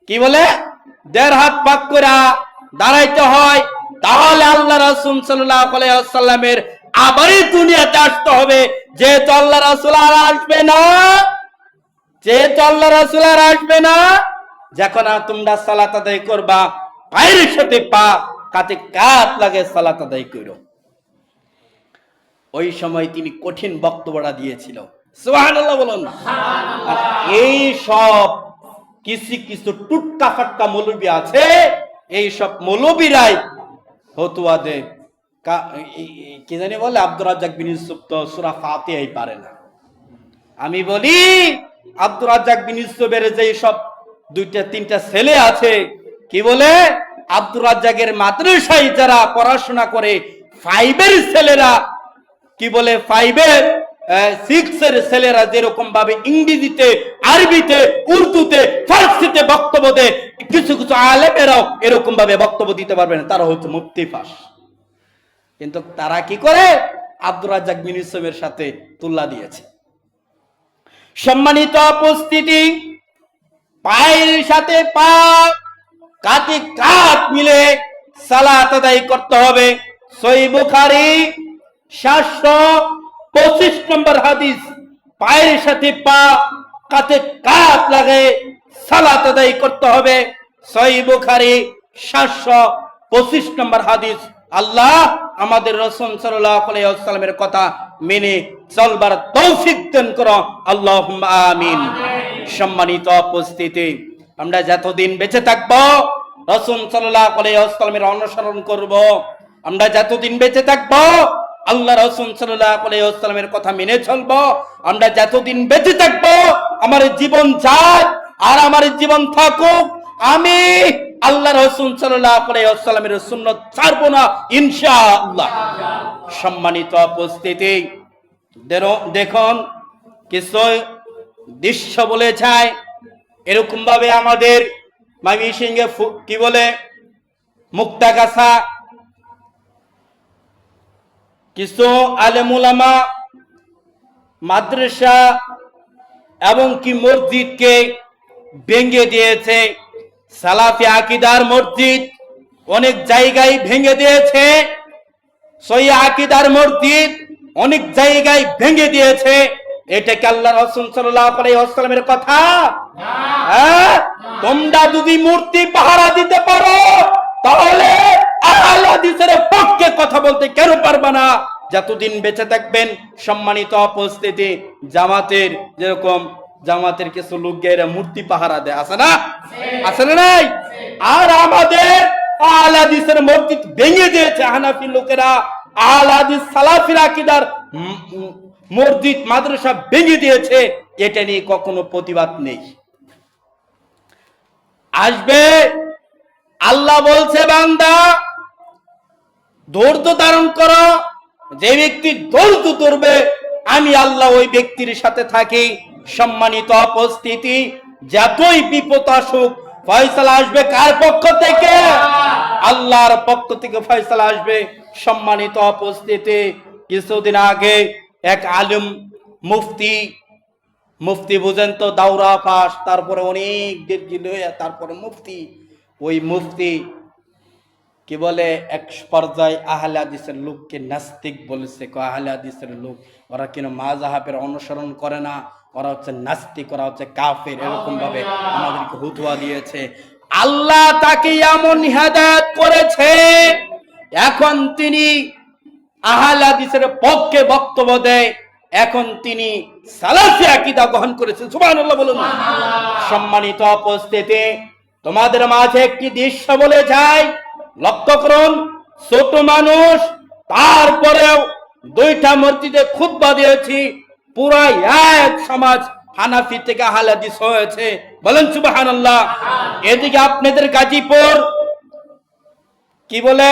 কি বলে 1.5 হাত পাক করে দাঁড়াইতে হয়, তাহলে আল্লাহ রাসূল সাল্লাল্লাহু আলাইহি ওয়াসাল্লামের আবারই দুনিয়াতে আসতে হবে। যেহেতু আল্লাহ রাসূল আর আসবে না, যেহেতু আল্লাহ রাসূল আর আসবে না, যখন তোমরা সালাত আদায় করবা, পায়ের সাথে পা কাতে কাত লাগে সালাত আদায় করো। ওই সময় তিনি কঠিন বক্তব্যটা দিয়েছিল। সুবহানাল্লাহ বলুন। আর এই সব কিছু কিছু টুটকা ফাটকা মৌলবী আছে, এই সব মৌলবীরাই ফতোয়া দেয়। কি জানি বলে, আব্দুর রাজ্জাক বিন ইউসুফ তো সূরা ফাতিহাই পারে না। আমি বলি, আব্দুর রাজ্জাক বিন ইউসুফের যে সব 2-3টা ছেলে আছে, কি বলে, আব্দুর রাজ্জাকের মাদ্রাসায় যারা পড়াশোনা করে, 5 এর ছেলেরা, কি বলে 5 6 এর ছেলেরা যেরকম ভাবে ইংরেজিতে, আরবিতে, উর্দুতে, ফার্সিতে বক্তব্য দেয়, কিছু কিছু আলেমেরাও এরকম ভাবে বক্তব্য দিতে পারবে না। তারা হচ্ছে মুফতি পাস। কিন্তু তারা কি করে, আব্দুর রাজ্জাক বিন ইউসুফের সাথে তুলনা দিয়েছে। সম্মানিত উপস্থিতি, পায়ের সাথে পা কাতে কাত মিলে সালাত আদায় করতে হবে। সহিহ বুখারী 725 নম্বর হাদিস, পায়ের সাথে পা কাতে কাত লাগে সালাত আদায় করতে হবে। সহিহ বুখারী 725 নম্বর হাদিস। আল্লাহ আমাদের রাসূল সাল্লাল্লাহু আলাইহি ওয়াসাল্লামের কথা মেনে চলবার তৌফিক দান করো, আল্লাহুম্মা আমিন। সম্মানিত উপস্থিতি, আমরা যতদিন বেঁচে থাকবো রাসূল সাল্লাল্লাহু আলাইহি ওয়াসাল্লামের অনুসরণ করব। আমরা যতদিন বেঁচে থাকবো আল্লাহ রাসূল সাল্লাল্লাহু আলাইহি ওয়াসাল্লামের কথা মেনে চলবো। আমরা যতদিন বেঁচে থাকবো, আমার জীবন যায় আর আমার জীবন থাকুক, আমি আল্লাহ রাসূল সাল্লাল্লাহু আলাইহি ওয়াসাল্লামের সুন্নাত ছাড়বো না, ইনশাআল্লাহ। সম্মানিত উপস্থিতি, দেখুন কিছু দৃশ্য বলে যায়। এরকম ভাবে আমাদের ময়মনসিংহে কি বলে মুক্তাগাছা কিছু আলেম উলামা মাদ্রাসা এবং কি মসজিদকে ভেঙে দিয়েছে। সালাফি আকীদার মসজিদ অনেক জায়গায় ভেঙে দিয়েছে, সহিহ আকীদার মসজিদ অনেক জায়গায় ভেঙে দিয়েছে। এটা কি আল্লাহ রাসূল সাল্লাল্লাহু আলাইহি ওয়াসাল্লামের কথা? হ্যাঁ, তোমরা যদি মূর্তি পাহারা দিতে পারো, তাহলে আহলে হাদিসের পক্ষে কথা বলতে কেন পারবে না? যতদিন বেঁচে থাকবেন। সম্মানিত উপস্থিতি, জামাতের যেরকম জামাতের কিছু লোক গেরা মূর্তি পাহারা দেয়, আছে না? আছে না নাই? আর আমাদের আহলে হাদিসের মসজিদ ভেঙে দিয়েছে হানাফি লোকেরা। আহলে হাদিস সালাফির আকীদার মসজিদ মাদ্রাসা ভেঙে দিয়েছে। এটা নিয়ে কখনো প্রতিবাদ নেই। আসবে, আল্লাহ বলছে বান্দা ধৈর্য ধারণ করো। যে ব্যক্তি ধৈর্য ধরবে, আমি আল্লাহ ওই ব্যক্তির সাথে থাকি। সম্মানিত উপস্থিতি, যতই বিপদ আসুক, ফয়সালা আসবে কার পক্ষ থেকে? আল্লাহর পক্ষ থেকে ফয়সালা আসবে। সম্মানিত উপস্থিতি, কিছুদিন আগে এক আলেম মুফতি বুঝেন তো, দাওরা পাস, তারপরে অনেক ডিগ্রি, তারপরে মুফতি। ওই মুফতি কি বলে, এক পর্যায়ে আহলে হাদিসের লোককে নাস্তিক বলেছে। আহলে হাদিসের লোক, ওরা কেন মাযহাবের অনুসরণ করে না, ওরা হচ্ছে নাস্তিক, ওরা হচ্ছে কাফের, এরকম ভাবে আমাদেরকে হুতুয়া দিয়েছে। আল্লাহ তাকে এমন হিদায়াত করেছে, এখন তিনি আহলে হাদিসের পক্ষে বক্তব্য দেয়। এখন তিনি সালাফি আকীদা গ্রহণ করেছেন। সুবহানাল্লাহ বলুন। সম্মানিত উপস্থিতি, তোমাদের মাঝে একটি দৃশ্য বলে যায়, লক্ষ্য করুন। ছোট মানুষ, তারপরেও 2টা মসজিদে খুতবা দিয়েছি, পুরা এক সমাজ হানাফি থেকে আহলে হাদিস হয়েছে। বলেন সুবহানাল্লাহ। এদিকে আপনাদের গাজীপুর কি বলে,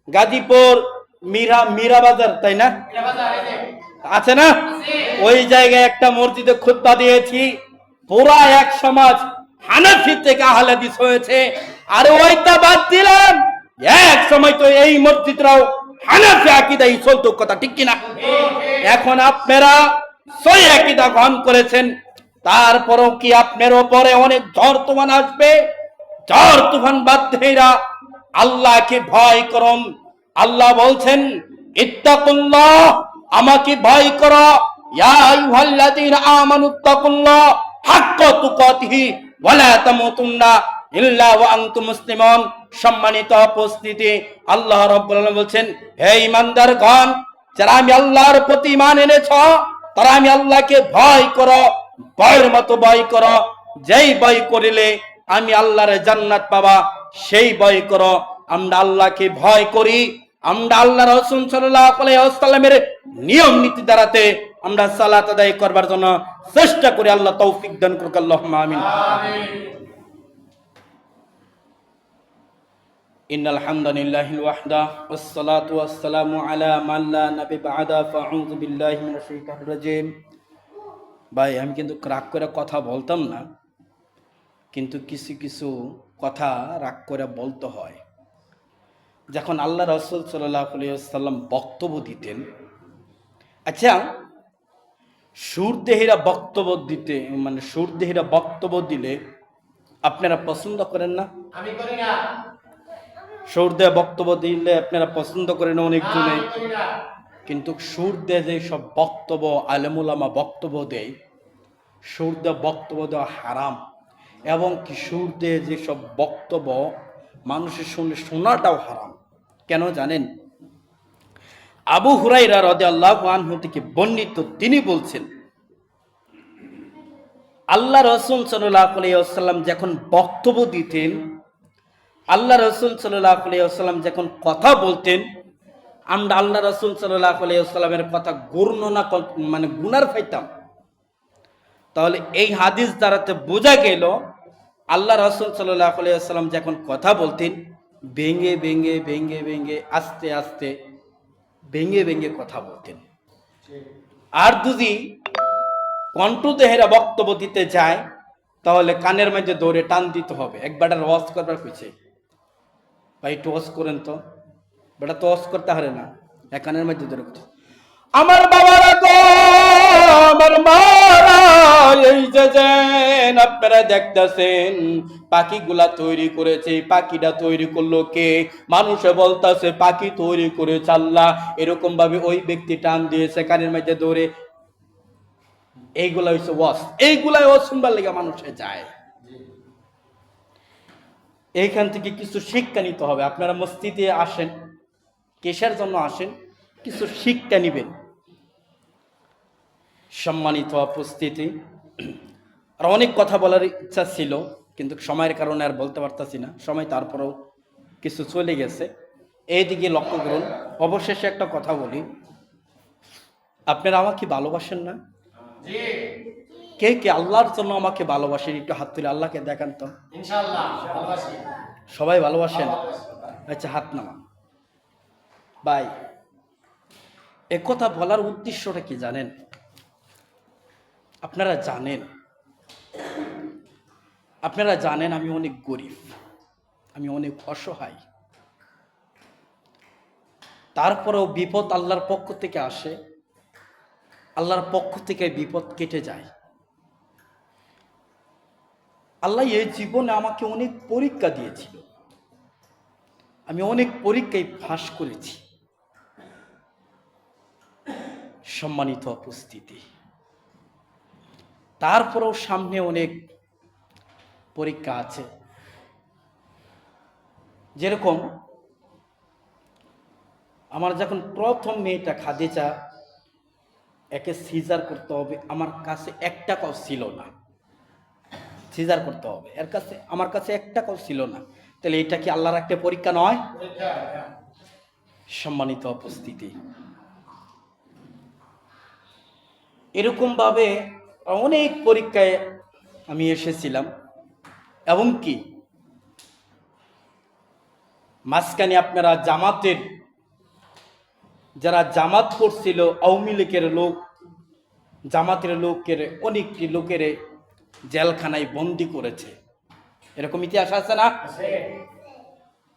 গাজীপুর মীরা বাজার, তাই না? আছে না? ওই জায়গায় একটা মসজিদে খুতবা দিয়েছি, পুরা এক সমাজ হানাফি থেকে আহলে হাদিস হয়েছে। আর ওইটা বাদ দিলাম, এক সময় তো এই মসজিদরাও হানাফি আকীদাই চলতো, কথা ঠিক কিনা? এখন আপনারা সহি আকীদা গ্রহণ করেছেন, তারপরও কি আপনার উপরে অনেক ঝড় তুফান আসবে? ঝড় তুফান বাদ দেইরা আল্লাহকে ভয় করুন। আল্লাহ বলছেন, ইত্তাকুল্লাহ, আমাকে ভয় করো। ইয়া আইয়ুহাল্লাযীনা আমানুত্তাকুল্লাহ হাক্কা তুকাতিহি ওয়া লা তামুতুন্না ইল্লা ওয়া আনতুম মুসলিমুন। সম্মানিত উপস্থিতি, আল্লাহ রাব্বুল আলামিন বলছেন, হে ঈমানদারগণ, যারা আমি আল্লাহর প্রতি ঈমান এনেছ, তারা আমি আল্লাহকে ভয় করো, ভয়ের মতো ভয় করো। যেই ভয় করিলে আমি আল্লাহর জান্নাত পাবা, সেই ভয় করো। আমরা আল্লাহকে ভয় করি, আমরা আল্লাহ রাসূল সাল্লাল্লাহু আলাইহি ওয়াসাল্লামের নিয়ম নীতি দ্বারাতে আমরা সালাত আদায় করবার জন্য চেষ্টা করি। আল্লাহ তৌফিক দান করুক, আল্লাহুম্মা আমিন। ইন্নাল হামদালিল্লাহি ওয়াহদা ওয়াসসালাতু ওয়াসসালামু আলা মান লা নাবী বা'দা ফাআউযু বিল্লাহি মিনাশ শাইতানির রাজীম। ভাই, আমি কিন্তু রাগ করে কথা বলতাম না, কিন্তু কিছু কিছু কথা রাগ করে বলতে হয়। যখন আল্লাহ রাসূল সাল্লাল্লাহু আলাইহি ওয়াসাল্লাম বক্তব্য দিতেন, আচ্ছা, সুরদেহীরা বক্তব্য দিতে, মানে সুরদেহীরা বক্তব্য দিলে আপনারা পছন্দ করেন না? আমি করি না। সুরদেহ বক্তব্য দিলে আপনারা পছন্দ করেন অনেকজনে, কিন্তু সুরদেহ যে সব বক্তব্য আলেম উলামা বক্তব্য দেয়, সুরদেহ বক্তব্য দেওয়া হারাম। এবং কি সুরদেহ যে সব বক্তব্য মানুষের শুনলে শোনাটাও হারাম। কেন জানেন? আবু হুরায়রা রাদিয়াল্লাহু আনহু থেকে বর্ণিত, তিনি বলছেন, আল্লাহ রাসূল সাল্লাল্লাহু আলাইহি ওয়াসাল্লাম যখন বক্তব্য দিতেন, আল্লাহ রাসূল সাল্লাল্লাহু আলাইহি ওয়াসাল্লাম যখন কথা বলতেন, আমরা আল্লাহ রাসূল সাল্লাল্লাহু আলাইহি ওয়াসাল্লামের কথা গণনা মানে গুনার পাইতাম। তাহলে এই হাদিস দ্বারাতে বোঝা গেল আল্লাহ রাসূল সাল্লাল্লাহু আলাইহি ওয়াসাল্লাম যখন কথা বলতেন, ভেঙে ভেঙে ভেঙে ভেঙে আস্তে আস্তে ভেঙে ভেঙে কথা বলতেন। আর যদি কণ্ঠদেহেরা বক্তব্য দিতে যায়, তাহলে কানের মধ্যে দৌড়ে টান দিতে হবে। একবার ওয়াজ করবার কইছে, ভাই একটু ওয়াজ করেন তো, বেটা তো ওয়াজ করতে পারে না, এক কানের মধ্যে দৌড়ে কইছে, আমার বাবারা গো, আমার মারা, এই যে আপনারা দেখতেছেন পাখিগুলা তৈরি করেছে, পাখিটা তৈরি করলো কে? মানুষে বলতেছে পাখি তৈরি করেছে আল্লাহ। এরকম ভাবে ওই ব্যক্তি টান দিয়েছে কানের মধ্যে দৌড়ে। এইগুলা হচ্ছে ওয়াজ, এইগুলাই ওয়াজ শুনবার লেগে মানুষে যায়। এইখান থেকে কিছু শিক্ষা নিতে হবে। আপনারা মসজিদে আসেন, কিসের জন্য আসেন? কিছু শিক্ষা নিবেন। সম্মানিত উপস্থিতি, আর অনেক কথা বলার ইচ্ছা ছিল, কিন্তু সময়ের কারণে আর বলতে পারতাছি না। সময় তারপরেও কিছু চলে গেছে, এইদিকে লক্ষ্য করুন। অবশেষে একটা কথা বলি, আপনারা আমাকে ভালোবাসেন না? কে কে আল্লাহর জন্য আমাকে ভালোবাসেন? একটু হাত তুলে আল্লাহকে দেখান তো। ইনশাআল্লাহ ভালোবাসি। সবাই ভালোবাসেন? আচ্ছা, হাত নামান। ভাই, এ কথা বলার উদ্দেশ্যটা কি জানেন? আপনারা জানেন আমি অনেক গরিব, আমি অনেক অসহায়। তারপরেও বিপদ আল্লাহর পক্ষ থেকে আসে, আল্লাহর পক্ষ থেকে বিপদ কেটে যায়। আল্লাহ এই জীবনে আমাকে অনেক পরীক্ষা দিয়েছিল, আমি অনেক পরীক্ষায় ফাঁস করেছি। সম্মানিত উপস্থিতি, তারপরেও সামনে অনেক পরীক্ষা আছে। যেরকম আমার যখন প্রথম মেয়েটা খাদিজা, একে সিজার করতে হবে, আমার কাছে 1 টাকাও ছিল না। সিজার করতে হবে, আমার কাছে 1 টাকাও ছিল না। তাহলে এটা কি আল্লাহর একটা পরীক্ষা নয়? সম্মানিত উপস্থিতি, এরকম ভাবে অনেক পরীক্ষায় আমি এসেছিলাম। এবং কি মাঝখানে আপনারা জামাতের যারা জামাত করছিল, আওয়ামী লীগের লোক, জামাতের লোকের অনেকটি লোকের জেলখানায় বন্দি করেছে, এরকম ইতিহাস আছে না? আছে।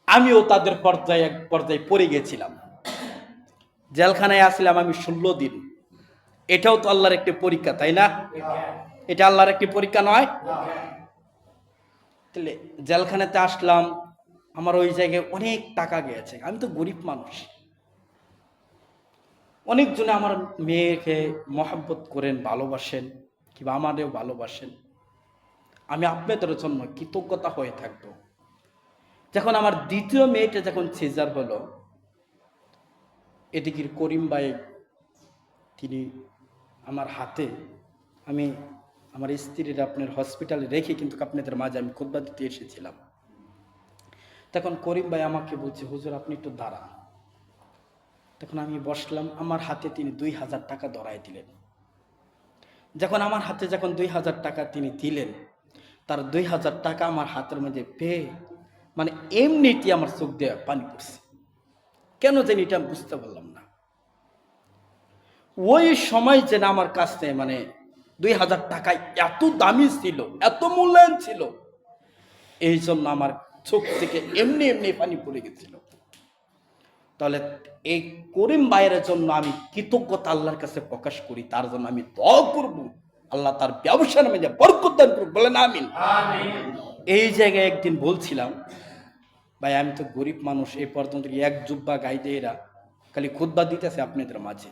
আমিও তাদের এক পর্যায়ে পড়ে গেছিলাম। জেলখানায় আসলাম আমি 16 দিন। এটাও তো আল্লাহর একটি পরীক্ষা, তাই না? এটা আল্লাহর একটি পরীক্ষা নয়? তাহলে জেলখানাতে আসলাম, আমার ওই জায়গায় অনেক টাকা গিয়েছে। আমি তো গরিব মানুষ। অনেকজনে আমার মেয়েকে মহাব্বত করেন, ভালোবাসেন, কিংবা আমাদেরও ভালোবাসেন। আমি আপনাদের জন্য কৃতজ্ঞতা হয়ে থাকবো। যখন আমার দ্বিতীয় মেয়েটা যখন সিজার হলো, এদিকে করিম ভাই তিনি আমার হাতে, আমি আমার স্ত্রীর আপনার হসপিটালে রেখে কিন্তু আপনাদের মাঝে আমি খুতবা দিতে এসেছিলাম। তখন করিম ভাই আমাকে বলছে, হুজুর আপনি একটু দাঁড়ান। তখন আমি বসলাম, আমার হাতে তিনি 2000 টাকা ধরাই দিলেন। যখন আমার হাতে যখন 2000 টাকা তিনি দিলেন, তার 2000 টাকা আমার হাতের মধ্যে পেয়ে মানে এমনিটি আমার চোখ দিয়ে পানি পড়ছে। কেন জানি এটা আমি বুঝতে পারলাম না। ওই সময় যেন আমার কাছে মানে 2000 টাকা এত দামি ছিল, এত মূল্যায়ন ছিল, এই জন্য আমার চোখ থেকে এমনি এমনি পানি পড়ে গেছিল। তাহলে এই করিম ভাইয়ের জন্য আমি কৃতজ্ঞতা আল্লাহর কাছে প্রকাশ করি, তার জন্য আমি দোয়া করব, আল্লাহ তার ব্যবসার মধ্যে বরকত দান করুক, বলেন আমিন। এই জায়গায় একদিন বলছিলাম, ভাই আমি তো গরিব মানুষ, এই পর্যন্ত এক জুব্বা গাইতে এরা খালি খুতবা দিতেছে আপনাদের মাঝে,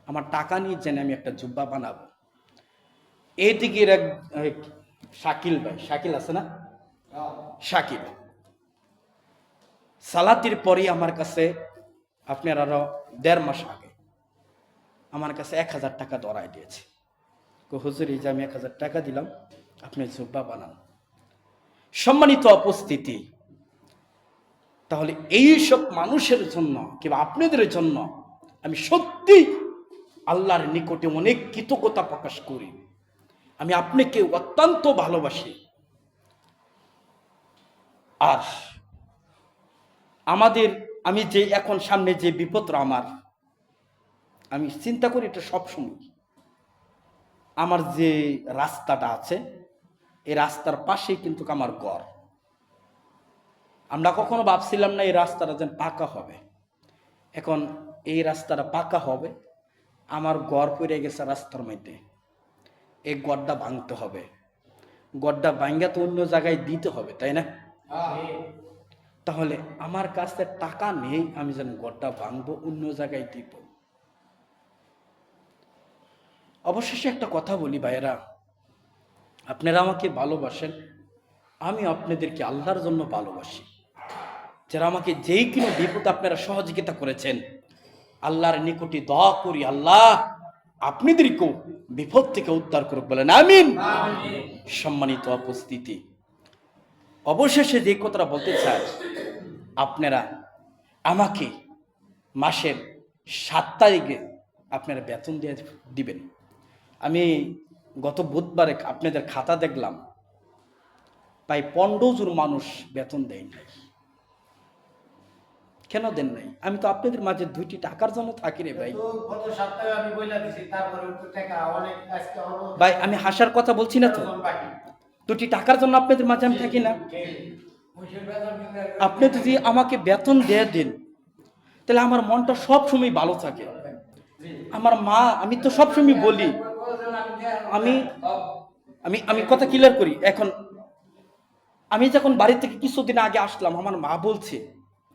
আমার টাকা নিয়ে যেন আমি একটা জুব্বা বানাবো। এইদিকে এক শাকিল ভাই, শাকিল আছে না, শাকিল সালাতির পরে আমার কাছে আপনার আরো 1.5 মাস আগে আমার কাছে 1000 টাকা ধরাই দিয়েছে। হুজুর এই যে আমি 1000 টাকা দিলাম, আপনি জুব্বা বানান। সম্মানিত উপস্থিতি, তাহলে এই সব মানুষের জন্য কিংবা আপনাদের জন্য আমি সত্যি আল্লাহর নিকটে অনেক কৃতজ্ঞতা প্রকাশ করি। আমি আপনাকে অত্যন্ত ভালোবাসি। আর আমাদের আমি যে এখন সামনে যে বিপদটা আমার, আমি চিন্তা করি এটা সবসময়। আমার যে রাস্তাটা আছে, এই রাস্তার পাশেই কিন্তু আমার ঘর। আমরা কখনো ভাবছিলাম না এই রাস্তাটা যেন পাকা হবে। এখন এই রাস্তাটা পাকা হবে, আমার ঘর পড়ে গেছে রাস্তার মধ্যে, এই গড়টা ভাঙতে হবে। গড়টা ভাঙ্গা তো অন্য জায়গায় দিতে হবে, তাই না? তাহলে আমার কাছে টাকা নেই, আমি যেন গড়টা ভাঙবো, অন্য জায়গায় দিব। অবশেষে একটা কথা বলি ভাইয়েরা, আপনারা আমাকে ভালোবাসেন, আমি আপনাদেরকে আল্লাহর জন্য ভালোবাসি। যারা আমাকে যেই কোনো বিপদ আপনারা সহযোগিতা করেছেন, আল্লাহর নিকটে দোয়া করি, আল্লাহ আপনাদেরকেও বিপদ থেকে উদ্ধার করুক, বলেন আমিন। সম্মানিত উপস্থিতি, অবশেষে যে কথাটা বলতে চাই, আপনারা আমাকে মাসের 7 তারিখে আপনারা বেতন দিয়ে দিবেন। আমি গত বুধবারে আপনাদের খাতা দেখলাম, প্রায় 15 জন মানুষ বেতন দেয় নাই। কেন দেন নাই? আমি তো আপনাদের মাঝে 2টি টাকার জন্য থাকি রে ভাই। গত সপ্তাহে আমি বইলা দিছি, তারপরে একটু টাকা অনেক আজকে হলো ভাই আমি হাসার কথা বলছি না তো, 2টি টাকার জন্য আপনাদের মাঝে আমি থাকি না। আপনি যদি আমাকে বেতন দিয়ে দেন, তাহলে আমার মনটা সবসময় ভালো থাকে। আমার মা, আমি তো সবসময় বলি, আমি আমি আমি কথা ক্লিয়ার করি। এখন আমি যখন বাড়ি থেকে কিছুদিন আগে আসলাম, আমার মা বলছে,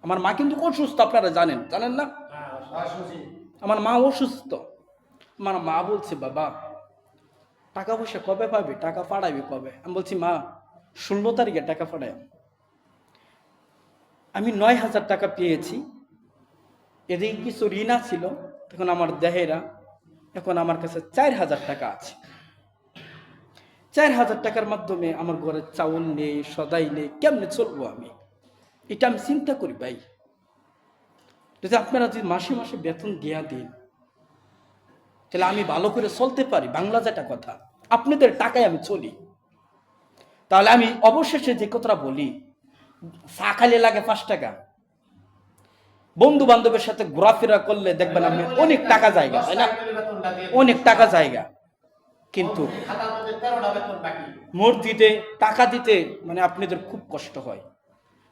আমার মা কিন্তু অসুস্থ, আপনারা জানেন না? আমার মা অসুস্থ। আমার মা বলছে, বাবা টাকা পয়সা কবে পাবে, টাকা পাঠাবি কবে? আমি বলছি, মা 16 তারিখে টাকা পাঠাই। আমি 9000 টাকা পেয়েছি, এদিকে কিছু ঋণ ছিল, তখন আমার দেহেরা, এখন আমার কাছে 4000 টাকা আছে। 4000 টাকার মাধ্যমে আমার ঘরে চাউল নেই, সদাই নেই, কেমনে চলবো আমি? এটা আমি চিন্তা করি ভাই। যদি আপনারা যদি মাসে মাসে বেতন দেয়া দিন, তাহলে আমি ভালো করে চলতে পারি। বাংলা যেটা কথা, আপনাদের টাকায় আমি চলি। তাহলে আমি অবশেষে যে কথাটা বলি, চা খাইলে লাগে 5 টাকা, বন্ধু বান্ধবের সাথে ঘোরাফেরা করলে দেখবেন আপনি অনেক টাকা জায়গা, তাই না? বেতনটা দিয়ে অনেক টাকা জায়গা, কিন্তু খাতার মধ্যে 13টা বেতন বাকি। মসজিদে টাকা দিতে মানে আপনাদের খুব কষ্ট হয়।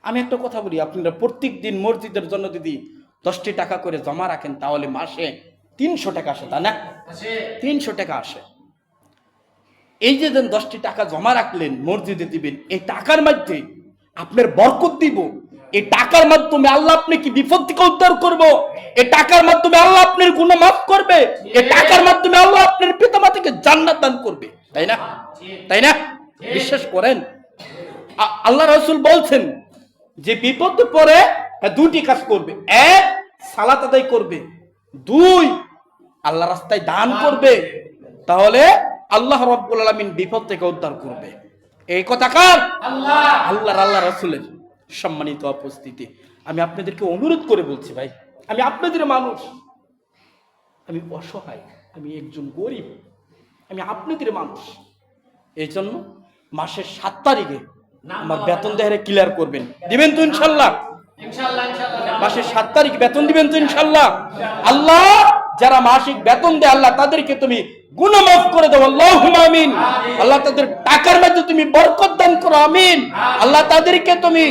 আমি একটা কথা বলি, আপনারা প্রত্যেক দিন মসজিদের জন্য যদি 10টি টাকা করে জমা রাখেন তাহলে মাসে 300 টাকা আসে, তা না? আছে 300 টাকা আসে। এই যে 10টি টাকা জমা রাখলেন মসজিদে দিবেন, এই টাকার মধ্যে আপনার বরকত দিব। এই টাকার মাধ্যমে আল্লাহ আপনি কি বিপদ থেকে উদ্ধার করব। এই টাকার মাধ্যমে আল্লাহ আপনার গুনাহ মাফ করবে। এই টাকার মাধ্যমে আল্লাহ আপনার পিতামাতাকে জান্নাত দান করবে, তাই না? তাই না? বিশ্বাস করেন? আল্লাহ রাসূল বলছেন যে বিপদে পড়ে দুটি কাজ করবে, এক সালাত আদায় করবে, দুই আল্লাহ রাস্তায় দান করবে, তাহলে আল্লাহ রাব্বুল আলামিন বিপদ থেকে উদ্ধার করবে। এই কথা কার? আল্লাহ রাসূলের। সম্মানিত উপস্থিতি, আমি আপনাদেরকে অনুরোধ করে বলছি ভাই, আমি আপনাদের মানুষ, আমি অসহায়, আমি একজন গরিব, আমি আপনাদের মানুষ। এই জন্য মাসের 7 তারিখে আমার বেতন দেহারে ক্লিয়ার করবেন। দিবেন তো ইনশাল্লাহ? ইনশাআল্লাহ মাসের 7 তারিখ বেতন দিবেন তো ইনশাল্লাহ? আল্লাহ যারা মাসিক বেতন দেয় আল্লাহ তাদেরকে তুমি গুনাহ মাফ করে দাও, আল্লাহুম্মা আমিন। আল্লাহ তাদের টাকার মধ্যে তুমি বরকত দান করো, আমিন। আল্লাহ তাদেরকে তুমি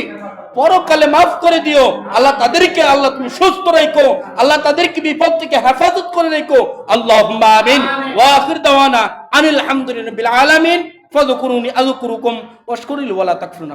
পরকালে মাফ করে দিও, আল্লাহ তাদেরকে আল্লাহ তুমি সুস্থ রাখো, আল্লাহ তাদেরকে বিপদ থেকে হেফাজত করে রাখো, আল্লাহুম্মা আমিন। ওয়া আখির দাওয়ানা আনিল হামদুলিল্লাহি রাব্বিল আলামিন। ফাযকুরুনি আযকুরুকুম ওয়াশকুরুলি ওয়া লা তাকফুরুন।